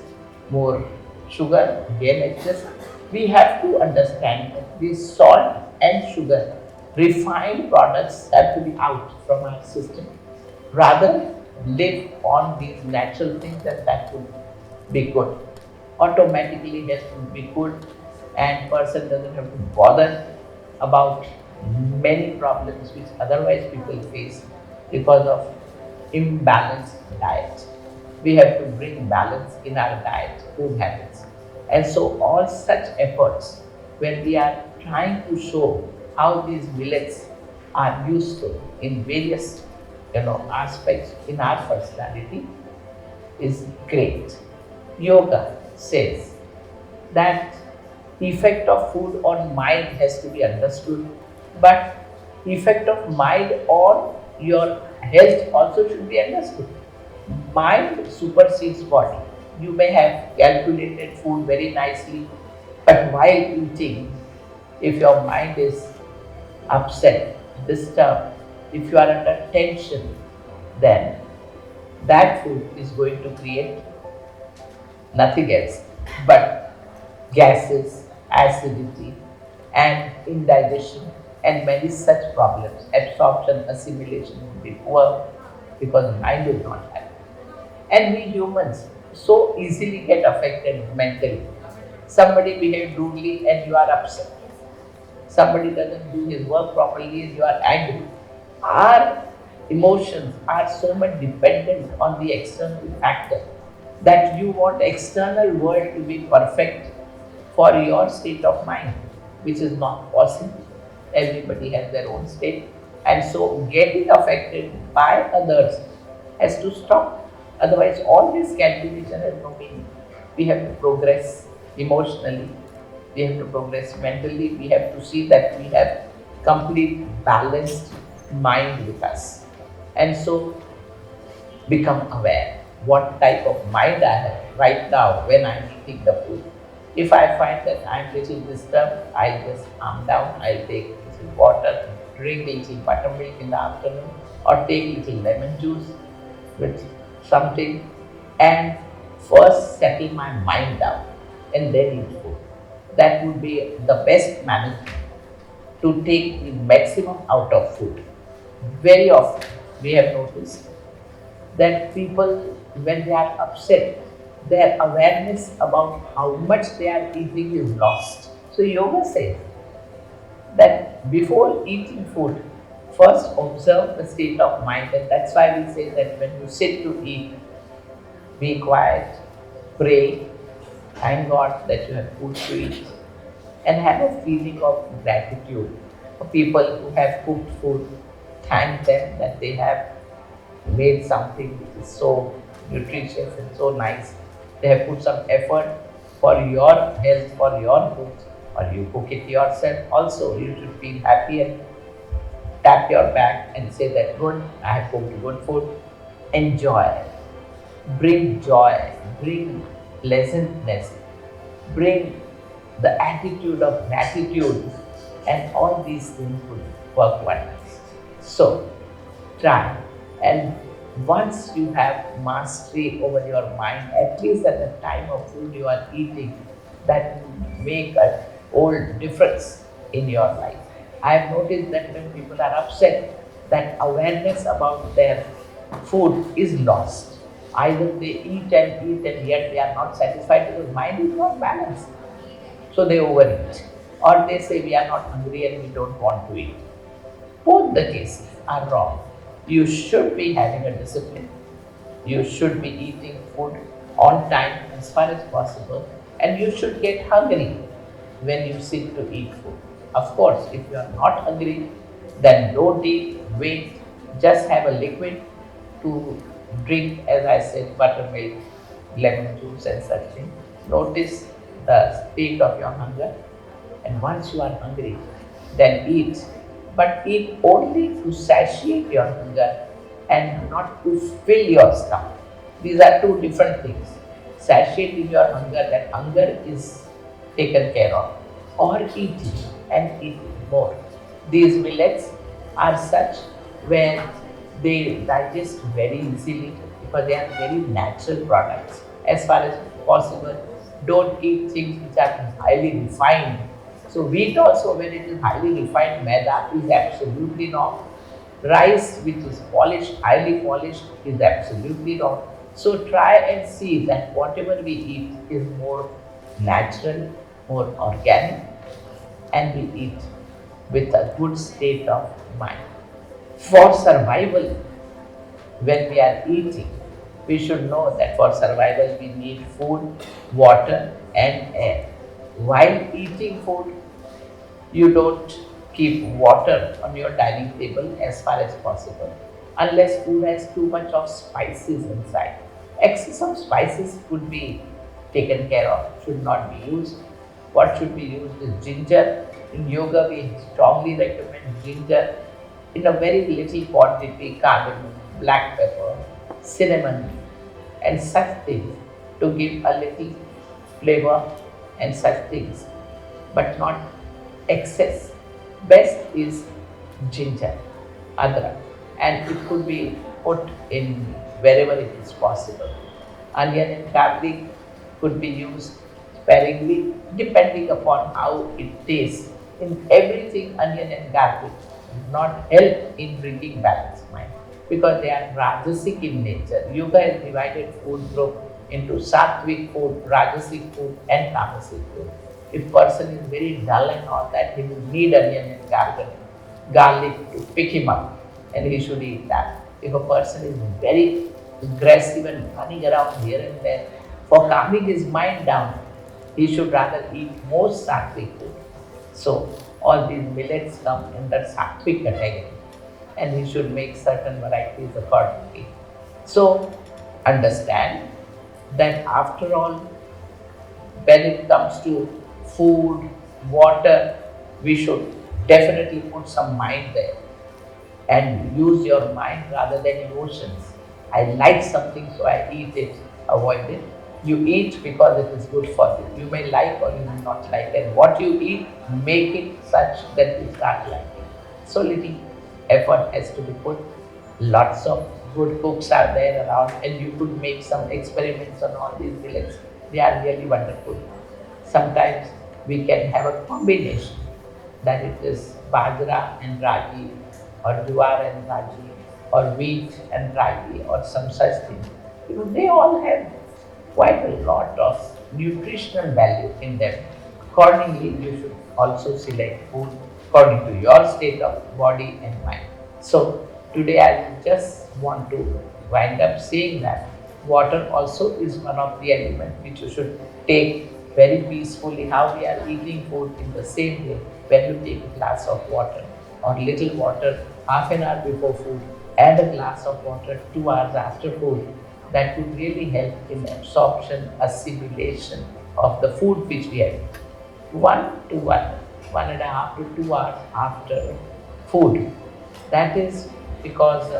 more sugar, again adjust. We have to understand that this salt and sugar, refined products, have to be out from our system. Rather, live on these natural things, and that would be good. Automatically has to be good, and person doesn't have to bother about many problems which otherwise people face because of imbalanced diet. We have to bring balance in our diet, food habits. And so all such efforts, when we are trying to show how these millets are useful in various aspects in our personality, is great. Yoga says that effect of food on mind has to be understood, but effect of mind on your health also should be understood. Mind supersedes body. You may have calculated food very nicely, but while eating, if your mind is upset, disturbed, if you are under tension, then that food is going to create nothing else but gases, acidity, and indigestion, and many such problems. Absorption, assimilation will be poor because mind is not happy. And we humans so easily get affected mentally. Somebody behaves rudely and you are upset. Somebody doesn't do his work properly and you are angry. Our emotions are so much dependent on the external factor that you want external world to be perfect for your state of mind, which is not possible. Everybody has their own state, and so getting affected by others has to stop. Otherwise, all this calculation has no meaning. We have to progress emotionally, we have to progress mentally, we have to see that we have complete balanced mind with us. And so become aware what type of mind I have right now when I'm eating the food. If I find that I'm little disturbed, I'll just calm down, I'll take little water, drink little buttermilk in the afternoon, or take little lemon juice with something, and first settle my mind down and then eat food. That would be the best management to take the maximum out of food. Very often we have noticed that people, when they are upset, their awareness about how much they are eating is lost. So yoga says that before eating food, first observe the state of mind, and that's why we say that when you sit to eat, be quiet, pray, thank God that you have food to eat, and have a feeling of gratitude for people who have cooked food. Thank them that they have made something which is so nutritious and so nice. They have put some effort for your health, for your food, or you cook it yourself. Also, you should feel happy and tap your back and say that good, I have cooked good food. Enjoy, bring joy, bring pleasantness, bring the attitude of gratitude, and all these things will work wonders. So, try, and once you have mastery over your mind, at least at the time of food you are eating, that will make a whole difference in your life. I have noticed that when people are upset, that awareness about their food is lost. Either they eat and yet they are not satisfied because mind is not balanced. So they overeat. Or they say we are not hungry and we don't want to eat. Both the cases are wrong. You should be having a discipline. You should be eating food on time as far as possible, and you should get hungry when you sit to eat food. Of course, if you are not hungry, then don't eat, wait, just have a liquid to drink, as I said, buttermilk, lemon juice and such things. Notice the state of your hunger, and once you are hungry, then eat. But eat only to satiate your hunger and not to fill your stomach. These are two different things. Satiating your hunger, that hunger is taken care of, or eating and eating more. These millets are such where they digest very easily because they are very natural products. As far as possible, don't eat things which are highly refined. So wheat also, when it is highly refined, maida is absolutely wrong. Rice which is polished, highly polished, is absolutely wrong. So try and see that whatever we eat is more natural, more organic, and we eat with a good state of mind. For survival, when we are eating, we should know that for survival we need food, water and air. While eating food, you don't keep water on your dining table as far as possible, unless food has too much of spices inside. Excess of spices could be taken care of, should not be used. What should be used is ginger. In yoga, we strongly recommend ginger in a very little quantity, cardamom, black pepper, cinnamon, and such things. to give a little flavor and such things, but not excess. Best is ginger, adrak, and it could be put in wherever it is possible. Onion and garlic could be used sparingly depending upon how it tastes. In everything, onion and garlic do not help in bringing balanced mind because they are rajasic in nature. Yoga has divided food group into sattvic food, rajasic food, and tamasic food. If person is very dull and all that, he will need onion and garlic to pick him up, and he should eat that. If a person is very aggressive and running around here and there, for calming his mind down, he should rather eat more sattvic food. So all these millets come under sattvic category, and he should make certain varieties accordingly. So understand that after all, when it comes to food, water, we should definitely put some mind there and use your mind rather than emotions. I like something, so I eat it. Avoid it. You eat because it is good for you. You may like or you may not like, and what you eat, make it such that you start liking. So little effort has to be put. Lots of good cooks are there around, and you could make some experiments on all these millets. They are really wonderful. Sometimes we can have a combination, that it is bajra and ragi, or jowar and ragi, or wheat and ragi, or some such thing. They all have quite a lot of nutritional value in them. Accordingly, you should also select food according to your state of body and mind. So today I just want to wind up saying that water also is one of the elements which you should take very peacefully. How we are eating food in the same way, when you take a glass of water or little water half an hour before food and a glass of water 2 hours after food, that would really help in absorption, assimilation of the food which we have. 1 to 1.5 to 2 hours after food. That is because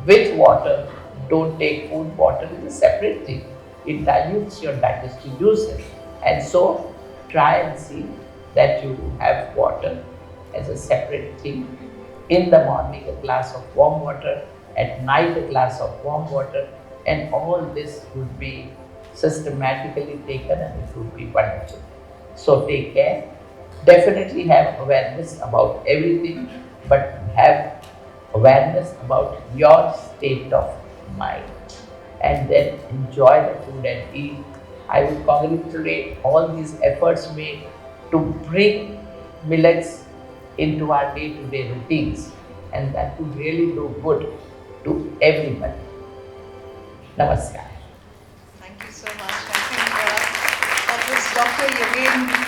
with water, don't take food. Water is a separate thing. It dilutes your digestive juices. And so try and see that you have water as a separate thing. In the morning, a glass of warm water. At night, a glass of warm water. And all this would be systematically taken, and it would be wonderful. So take care. Definitely have awareness about everything, but have awareness about your state of mind. And then enjoy the food and eat. I would congratulate all these efforts made to bring millets into our day-to-day routines, and that would really do good to everybody. Namaskar. Thank you so much. I think that was Dr. Yogendra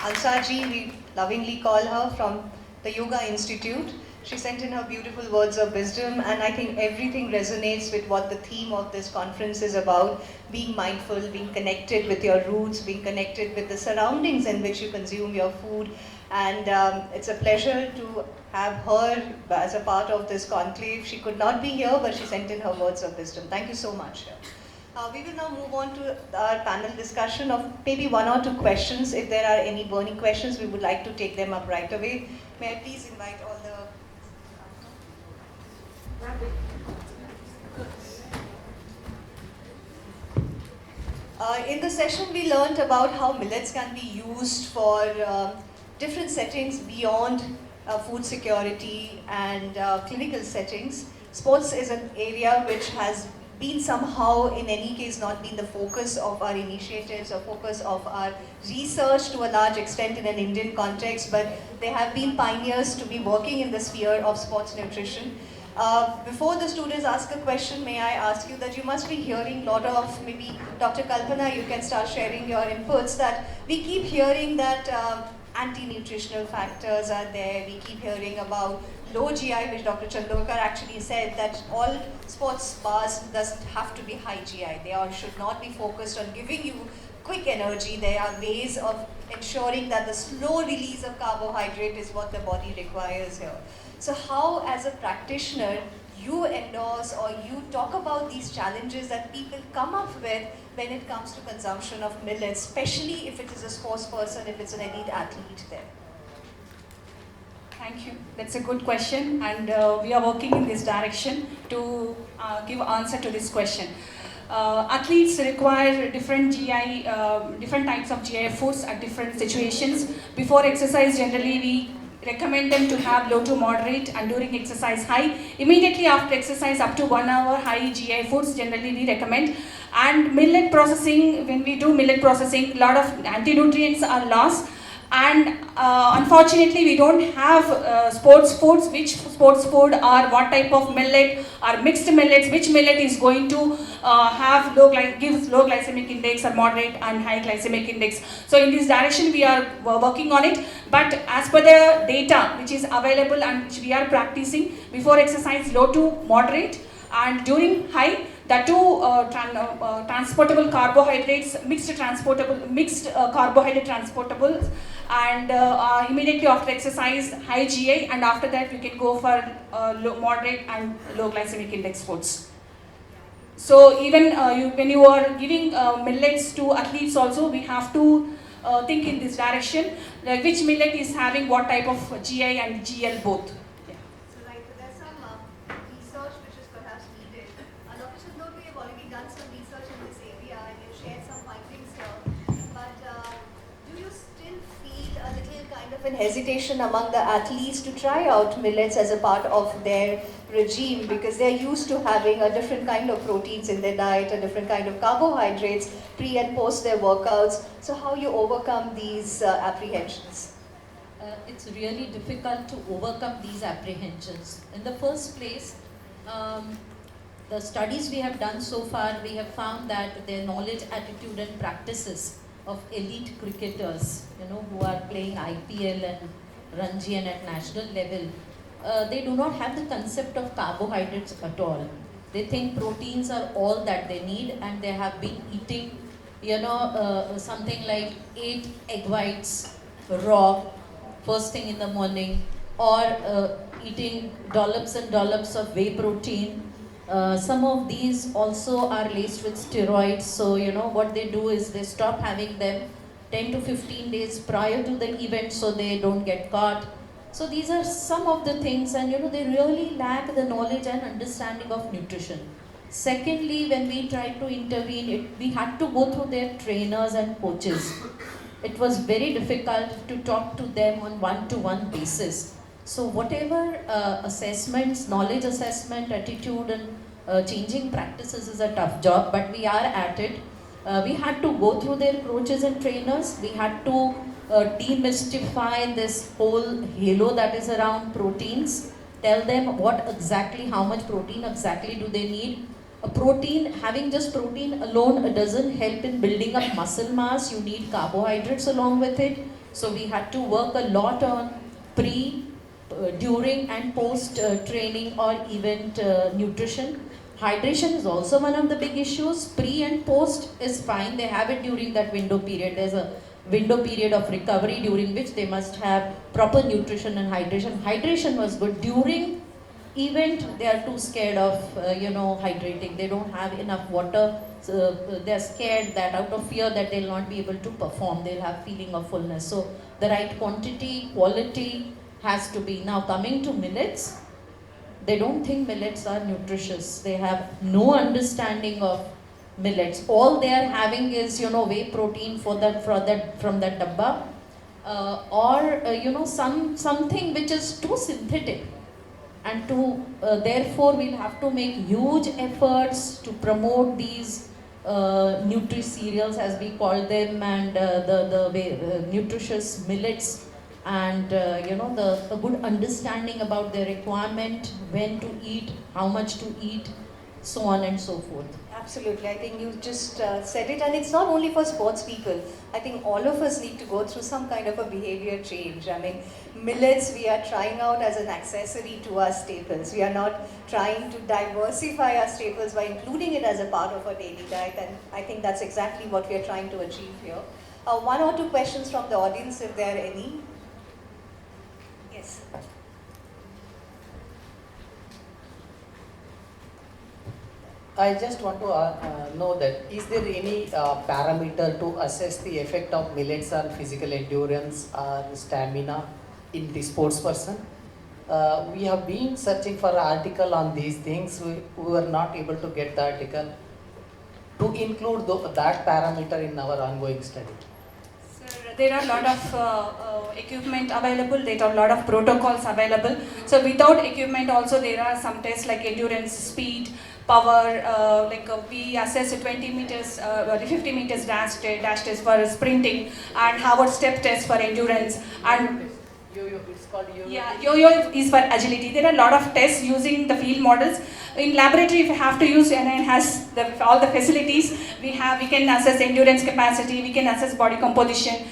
Hansa-ji, we lovingly call her, from the Yoga Institute. She sent in her beautiful words of wisdom, and I think everything resonates with what the theme of this conference is about: being mindful, being connected with your roots, being connected with the surroundings in which you consume your food. And it's a pleasure to have her as a part of this conclave. She could not be here, but she sent in her words of wisdom. Thank you so much. We will now move on to our panel discussion of maybe 1 or 2 questions. If there are any burning questions, we would like to take them up right away. May I please invite all the... In the session, we learned about how millets can be used for different settings beyond food security and clinical settings. Sports is an area which has been somehow, in any case, not been the focus of our initiatives or focus of our research to a large extent in an Indian context, but they have been pioneers to be working in the sphere of sports nutrition. Before the students ask a question, may I ask you that you must be hearing a lot of, maybe Dr. Kalpana, you can start sharing your inputs, that we keep hearing that anti-nutritional factors are there. We keep hearing about low GI, which Dr. Chandorkar actually said that all sports bars doesn't have to be high GI. They all should not be focused on giving you quick energy. There are ways of ensuring that the slow release of carbohydrate is what the body requires here. So how, as a practitioner, you endorse or you talk about these challenges that people come up with when it comes to consumption of millets, especially if it is a sports person, if it's an elite athlete there? Thank you. That's a good question, and we are working in this direction to give answer to this question. Athletes require different different types of GI foods at different situations. Before exercise, generally we recommend them to have low to moderate, and during exercise high. Immediately after exercise, up to 1 hour, high GI foods generally we recommend. And millet processing, when we do millet processing, a lot of anti-nutrients are lost. And unfortunately, we don't have sports foods. Which sports food or what type of millet or mixed millets, which millet is going to have gives low glycemic index or moderate and high glycemic index. So in this direction, we are working on it. But as per the data which is available and which we are practicing, before exercise low to moderate, and during high, the two transportable carbohydrates, mixed carbohydrate transportables, and immediately after exercise, high GI, and after that we can go for low, moderate and low glycemic index foods. So even when you are giving millets to athletes also, we have to think in this direction, like which millet is having what type of GI and GL both. There's some research which is perhaps needed. Dr. Chandorkar, we have already done some research in this area and you've shared some findings here. But do you still feel a little kind of an hesitation among the athletes to try out millets as a part of their regime, because they're used to having a different kind of proteins in their diet, a different kind of carbohydrates pre and post their workouts? So how you overcome these apprehensions? It's really difficult to overcome these apprehensions. In the first place, the studies we have done so far, we have found that their knowledge, attitude and practices of elite cricketers, who are playing IPL and Ranji and at national level, they do not have the concept of carbohydrates at all. They think proteins are all that they need, and they have been eating, something like 8 egg whites raw first thing in the morning, or eating dollops and dollops of whey protein. Some of these also are laced with steroids, so what they do is they stop having them 10 to 15 days prior to the event so they don't get caught. So these are some of the things, and they really lack the knowledge and understanding of nutrition. Secondly, when we tried to intervene, we had to go through their trainers and coaches. It was very difficult to talk to them on one-to-one basis. So whatever assessments, knowledge assessment, attitude and changing practices is a tough job, but we are at it. We had to go through their coaches and trainers. We had to demystify this whole halo that is around proteins. Tell them how much protein exactly do they need. Having just protein alone doesn't help in building up muscle mass. You need carbohydrates along with it. So we had to work a lot on during and post training or event nutrition. Hydration is also one of the big issues. Pre and post is fine. They have it during that window period. There's a window period of recovery during which they must have proper nutrition and hydration. Hydration was good. During event, they are too scared of hydrating. They don't have enough water. So they're scared that out of fear that they'll not be able to perform. They'll have feeling of fullness. So the right quantity, quality has to be. Now coming to millets, they don't think millets are nutritious. They have no understanding of millets. All they are having is whey protein from that dabba, or something which is too synthetic. And therefore we'll have to make huge efforts to promote these nutri-cereals, as we call them, and the nutritious millets, and the good understanding about their requirement, when to eat, how much to eat, so on and so forth. Absolutely, I think you just said it, and it's not only for sports people. I think all of us need to go through some kind of a behavior change. I mean, millets we are trying out as an accessory to our staples. We are not trying to diversify our staples by including it as a part of our daily diet, and I think that's exactly what we are trying to achieve here. 1 or 2 questions from the audience, if there are any. Yes. I just want to know that is there any parameter to assess the effect of millets on physical endurance or stamina in the sports person? We have been searching for an article on these things. We were not able to get the article to include that parameter in our ongoing study. Sir, there are a lot of equipment available, there are a lot of protocols available. So without equipment also there are some tests like endurance, speed, power, we assess 20 meters, 50 meters dash test for sprinting and Harvard step test for endurance and Yo-yo, it's called yo-yo. yeah, yo-yo is for agility. There are a lot of tests using the field models. In laboratory, if you have to use and it has all the facilities, we can assess endurance capacity, we can assess body composition,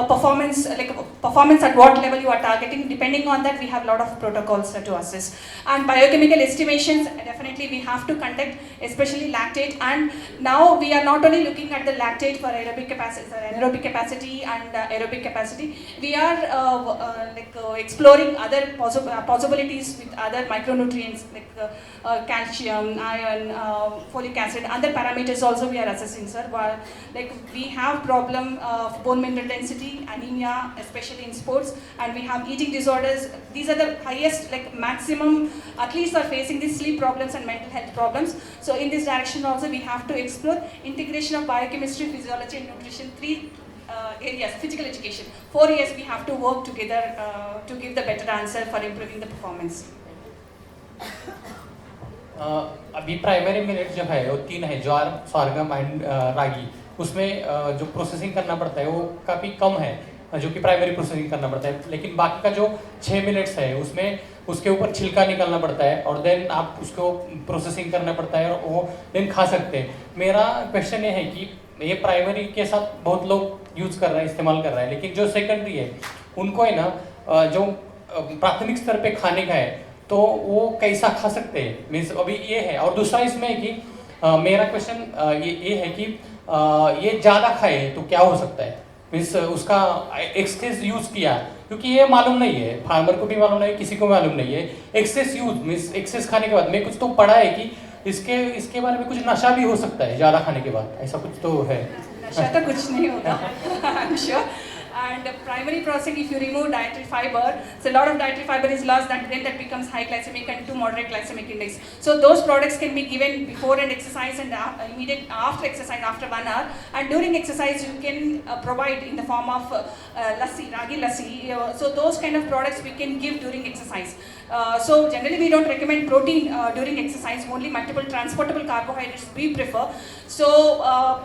performance at what level you are targeting. Depending on that, we have a lot of protocols to assess. And biochemical estimations, definitely we have to conduct, especially lactate. And now we are not only looking at the lactate for anaerobic capacity and aerobic capacity. We are exploring other possibilities with other micronutrients like calcium, iron, folic acid, other parameters also we are assessing, sir. We have problem of bone mineral density, anemia, especially in sports, and we have eating disorders. These are the highest, maximum athletes are facing these sleep problems and mental health problems. So in this direction also we have to explore integration of biochemistry, physiology and nutrition, 3 areas, physical education. 4 years we have to work together to give the better answer for improving the performance. अभी primary millet जब है वो 3 है, ज्वार, sorghum and रागी. उसमें जो processing करना पड़ता है वो काफ़ी कम है, जो कि प्राइमरी प्रोसेसिंग करना पड़ता है. लेकिन बाकी का जो 6 मिनट्स है उसमें उसके ऊपर छिलका निकालना पड़ता है और देन आप उसको प्रोसेसिंग करना पड़ता है और वो देन खा सकते हैं. मेरा क्वेश्चन ये है कि ये प्राइमरी के साथ बहुत लोग यूज़ कर रहे हैं, इस्तेमाल कर रहे हैं, लेकिन जो सेकेंडरी है उनको है ना जो प्राथमिक स्तर पे खाने का है तो वो कैसा खा सकते हैं. मीन्स अभी ये है. और दूसरा इसमें है कि मेरा क्वेश्चन ये है कि ये ज़्यादा खाए तो क्या हो सकता है. मीन्स उसका एक्सेस यूज़ किया, क्योंकि ये मालूम नहीं है, फार्मर को भी मालूम नहीं, किसी को मालूम नहीं है. एक्सेस यूज मीन्स एक्सेस खाने के बाद मैं कुछ तो पढ़ा है कि इसके बारे में कुछ नशा भी हो सकता है ज़्यादा खाने के बाद, ऐसा कुछ तो है. नशा तो कुछ नहीं होता. I'm sure. And primary processing, if you remove dietary fiber, so a lot of dietary fiber is lost, that becomes high glycemic and to moderate glycemic index. So those products can be given before an exercise and immediate after exercise, after 1 hour. And during exercise, you can provide in the form of lassi, ragi lassi. So those kind of products we can give during exercise. So generally we don't recommend protein during exercise, only multiple transportable carbohydrates we prefer. So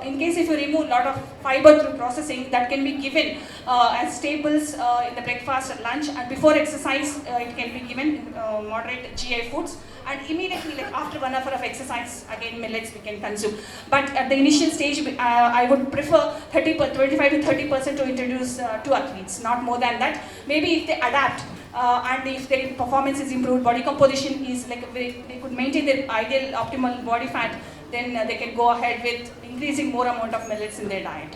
in case if you remove a lot of fiber through processing, that can be given as staples in the breakfast and lunch, and before exercise it can be given in moderate GI foods, and immediately after 1 hour of exercise again millets we can consume. But at the initial stage I would prefer 25 to 30% to introduce to athletes, not more than that. Maybe if they adapt and if their performance is improved, body composition is they could maintain their ideal optimal body fat, then they can go ahead with increasing more amount of millets in their diet.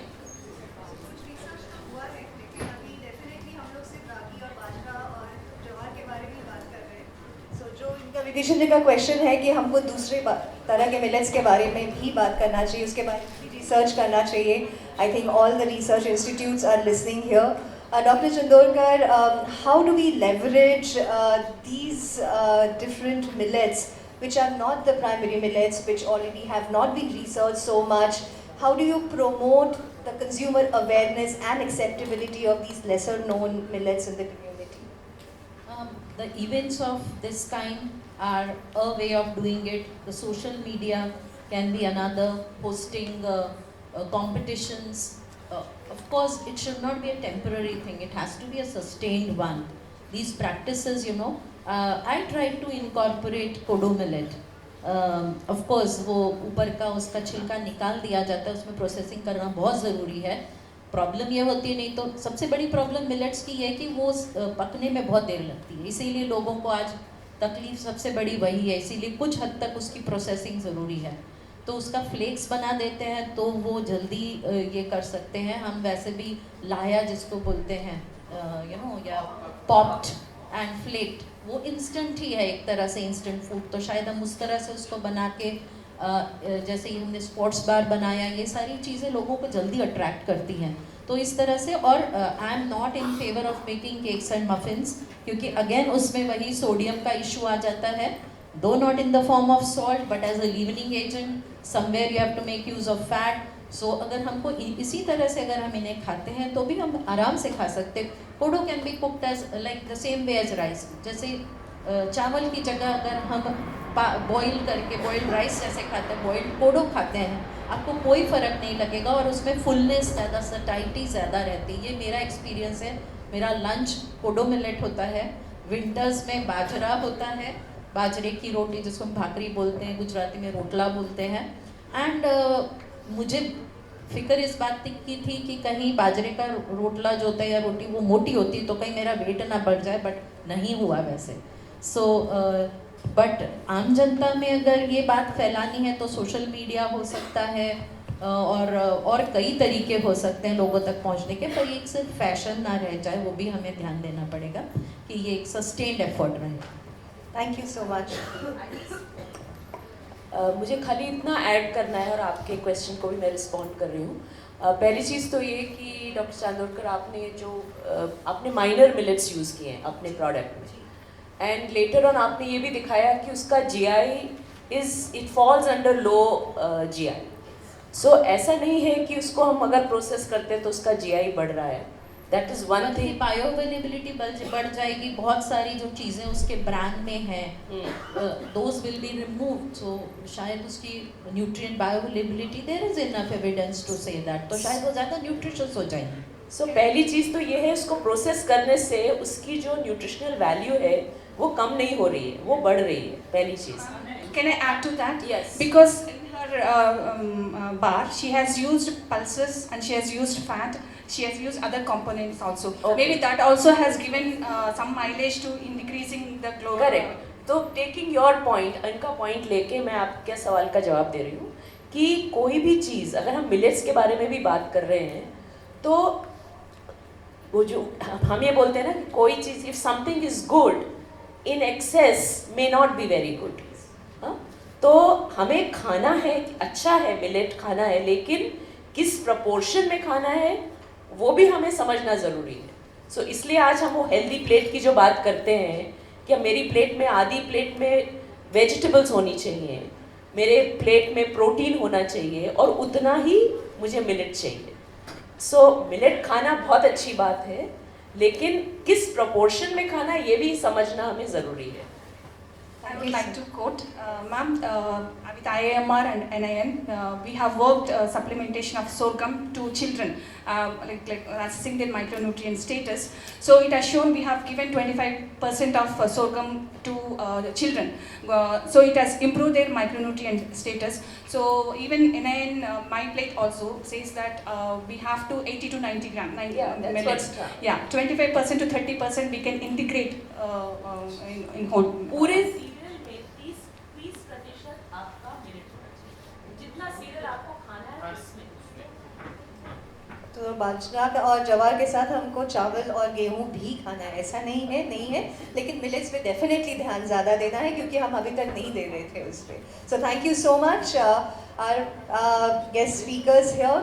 Vidisha जी का question है कि हमको दूसरे तरह के millets के बारे में भी बात करना चाहिए, उसके बारे में भी रिसर्च करना चाहिए. I think all the research institutes are listening here. Dr. Chandorkar, how do we leverage these different millets, which are not the primary millets, which already have not been researched so much? How do you promote the consumer awareness and acceptability of these lesser known millets in the community? The events of this kind are a way of doing it. The social media can be another, hosting competitions. Of course, it should not be a temporary thing. It has to be a sustained one. These practices, I try to incorporate kodo millet. Of course, वो ऊपर का उसका छिलका निकाल दिया जाता है, उसमें प्रोसेसिंग करना बहुत ज़रूरी है. प्रॉब्लम ये होती है, नहीं तो सबसे बड़ी प्रॉब्लम मिलेट्स की है कि वो पकने में बहुत देर लगती है. इसीलिए लोगों को आज तकलीफ सबसे बड़ी वही है. इसीलिए कुछ हद तक उसकी प्रोसेसिंग ज़रूरी है. तो उसका फ्लेक्स बना देते हैं तो वो जल्दी ये कर सकते हैं. हम वैसे भी लाया जिसको बोलते हैं या पॉप्ड एंड फ्लेक्ड वो इंस्टेंट ही है एक तरह से, इंस्टेंट फूड। तो शायद हम उस तरह से उसको बना के जैसे ही हमने स्पोर्ट्स बार बनाया, ये सारी चीज़ें लोगों को जल्दी अट्रैक्ट करती हैं। तो इस तरह से, और I am not in favour of making cakes and muffins, क्योंकि अगेन उसमें वही सोडियम का इशू आ जाता है, though not in the form of salt but as a leavening agent, somewhere you have to make use of fat. So अगर हमको इसी तरह से अगर हम इन्हें खाते हैं तो भी हम आराम से खा सकते हैं। Kodo can be cooked as like the same way as rice, जैसे चावल की जगह अगर हम बॉईल करके बॉइल्ड राइस जैसे खाते हैं, बॉइल्ड कोडो खाते हैं, आपको कोई फ़र्क नहीं लगेगा और उसमें फुलनेस ज़्यादा, सटाइटी ज़्यादा रहती है। ये मेरा एक्सपीरियंस है। मेरा लंच कोडो मिलेट होता है, विंटर्स में बाजरा होता है, बाजरे की रोटी जिसको हम भाकरी बोलते हैं, गुजराती में रोटला बोलते हैं। एंड मुझे फिक्र इस बात की थी कि कहीं बाजरे का रोटला जो होता है या रोटी वो मोटी होती तो कहीं मेरा वेट ना बढ़ जाए, बट नहीं हुआ वैसे। सो बट आम जनता में अगर ये बात फैलानी है तो सोशल मीडिया हो सकता है, और कई तरीके हो सकते हैं लोगों तक पहुंचने के, पर ये एक सिर्फ फैशन ना रह जाए, वो भी हमें ध्यान देना पड़ेगा कि ये एक सस्टेन्ड एफर्ट रहे। Thank you so much. मुझे खाली इतना ऐड करना है और आपके क्वेश्चन को भी मैं रिस्पॉन्ड कर रही हूँ। पहली चीज़ तो ये कि डॉक्टर चांदोरकर, आपने माइनर मिलेट्स यूज़ किए हैं अपने प्रोडक्ट में, एंड लेटर ऑन आपने ये भी दिखाया कि उसका it falls under low GI। सो ऐसा नहीं है कि उसको हम अगर प्रोसेस करते हैं तो उसका GI बढ़ रहा है, that is one thing. Bio availability बढ़ जाएगी, बहुत सारी जो चीज़ें उसके ब्रांड में हैं those will be removed, so शायद उसकी nutrient bioavailability there is enough evidence to say that, तो शायद वो ज़्यादा न्यूट्रिशियस हो जाएंगी। सो पहली चीज़ तो ये है, उसको प्रोसेस करने से उसकी जो न्यूट्रिशनल वैल्यू है वो कम नहीं हो रही है, वो बढ़ रही है, पहली चीज़। Can I add to that? Yes. Because in her bar, she has used pulses and she has used fat. She has used other components also. Okay. Maybe that also has given some mileage to in decreasing the glow. Correct. तो taking your point, इनका point लेके मैं आपके सवाल का जवाब दे रही हूँ कि कोई भी चीज़, अगर हम मिलेट्स के बारे में भी बात कर रहे हैं तो वो जो हम ये बोलते हैं ना कि कोई चीज़, if something is good in excess may not be very good. तो हमें खाना है, अच्छा है मिलेट खाना है, लेकिन किस प्रपोर्शन में खाना है वो भी हमें समझना ज़रूरी है। सो इसलिए आज हम वो हेल्दी प्लेट की जो बात करते हैं कि मेरी प्लेट में, आधी प्लेट में वेजिटेबल्स होनी चाहिए, मेरे प्लेट में प्रोटीन होना चाहिए और उतना ही मुझे मिलेट चाहिए। सो मिलेट खाना बहुत अच्छी बात है, लेकिन किस प्रपोर्शन में खाना ये भी समझना हमें ज़रूरी है। I would like to quote, ma'am, with IAMR and NIN, we have worked supplementation of sorghum to children, like assessing their micronutrient status. So it has shown we have given 25% of sorghum to the children. So it has improved their micronutrient status. So even NIN, my plate also says that we have to 80 to 90 gram, 90 millets. Yeah, 25% to 30% we can integrate in whole. पूरे serial में 30% आपका millet होना चाहिए, जितना serial आपको खाना है उसमें। तो बाजरा और जवार के साथ हमको चावल और गेहूं भी खाना है, ऐसा नहीं है, लेकिन मिलेट्स पे डेफिनेटली ध्यान ज़्यादा देना है क्योंकि हम अभी तक नहीं दे रहे थे उस पर। So thank you so much our guest speakers here,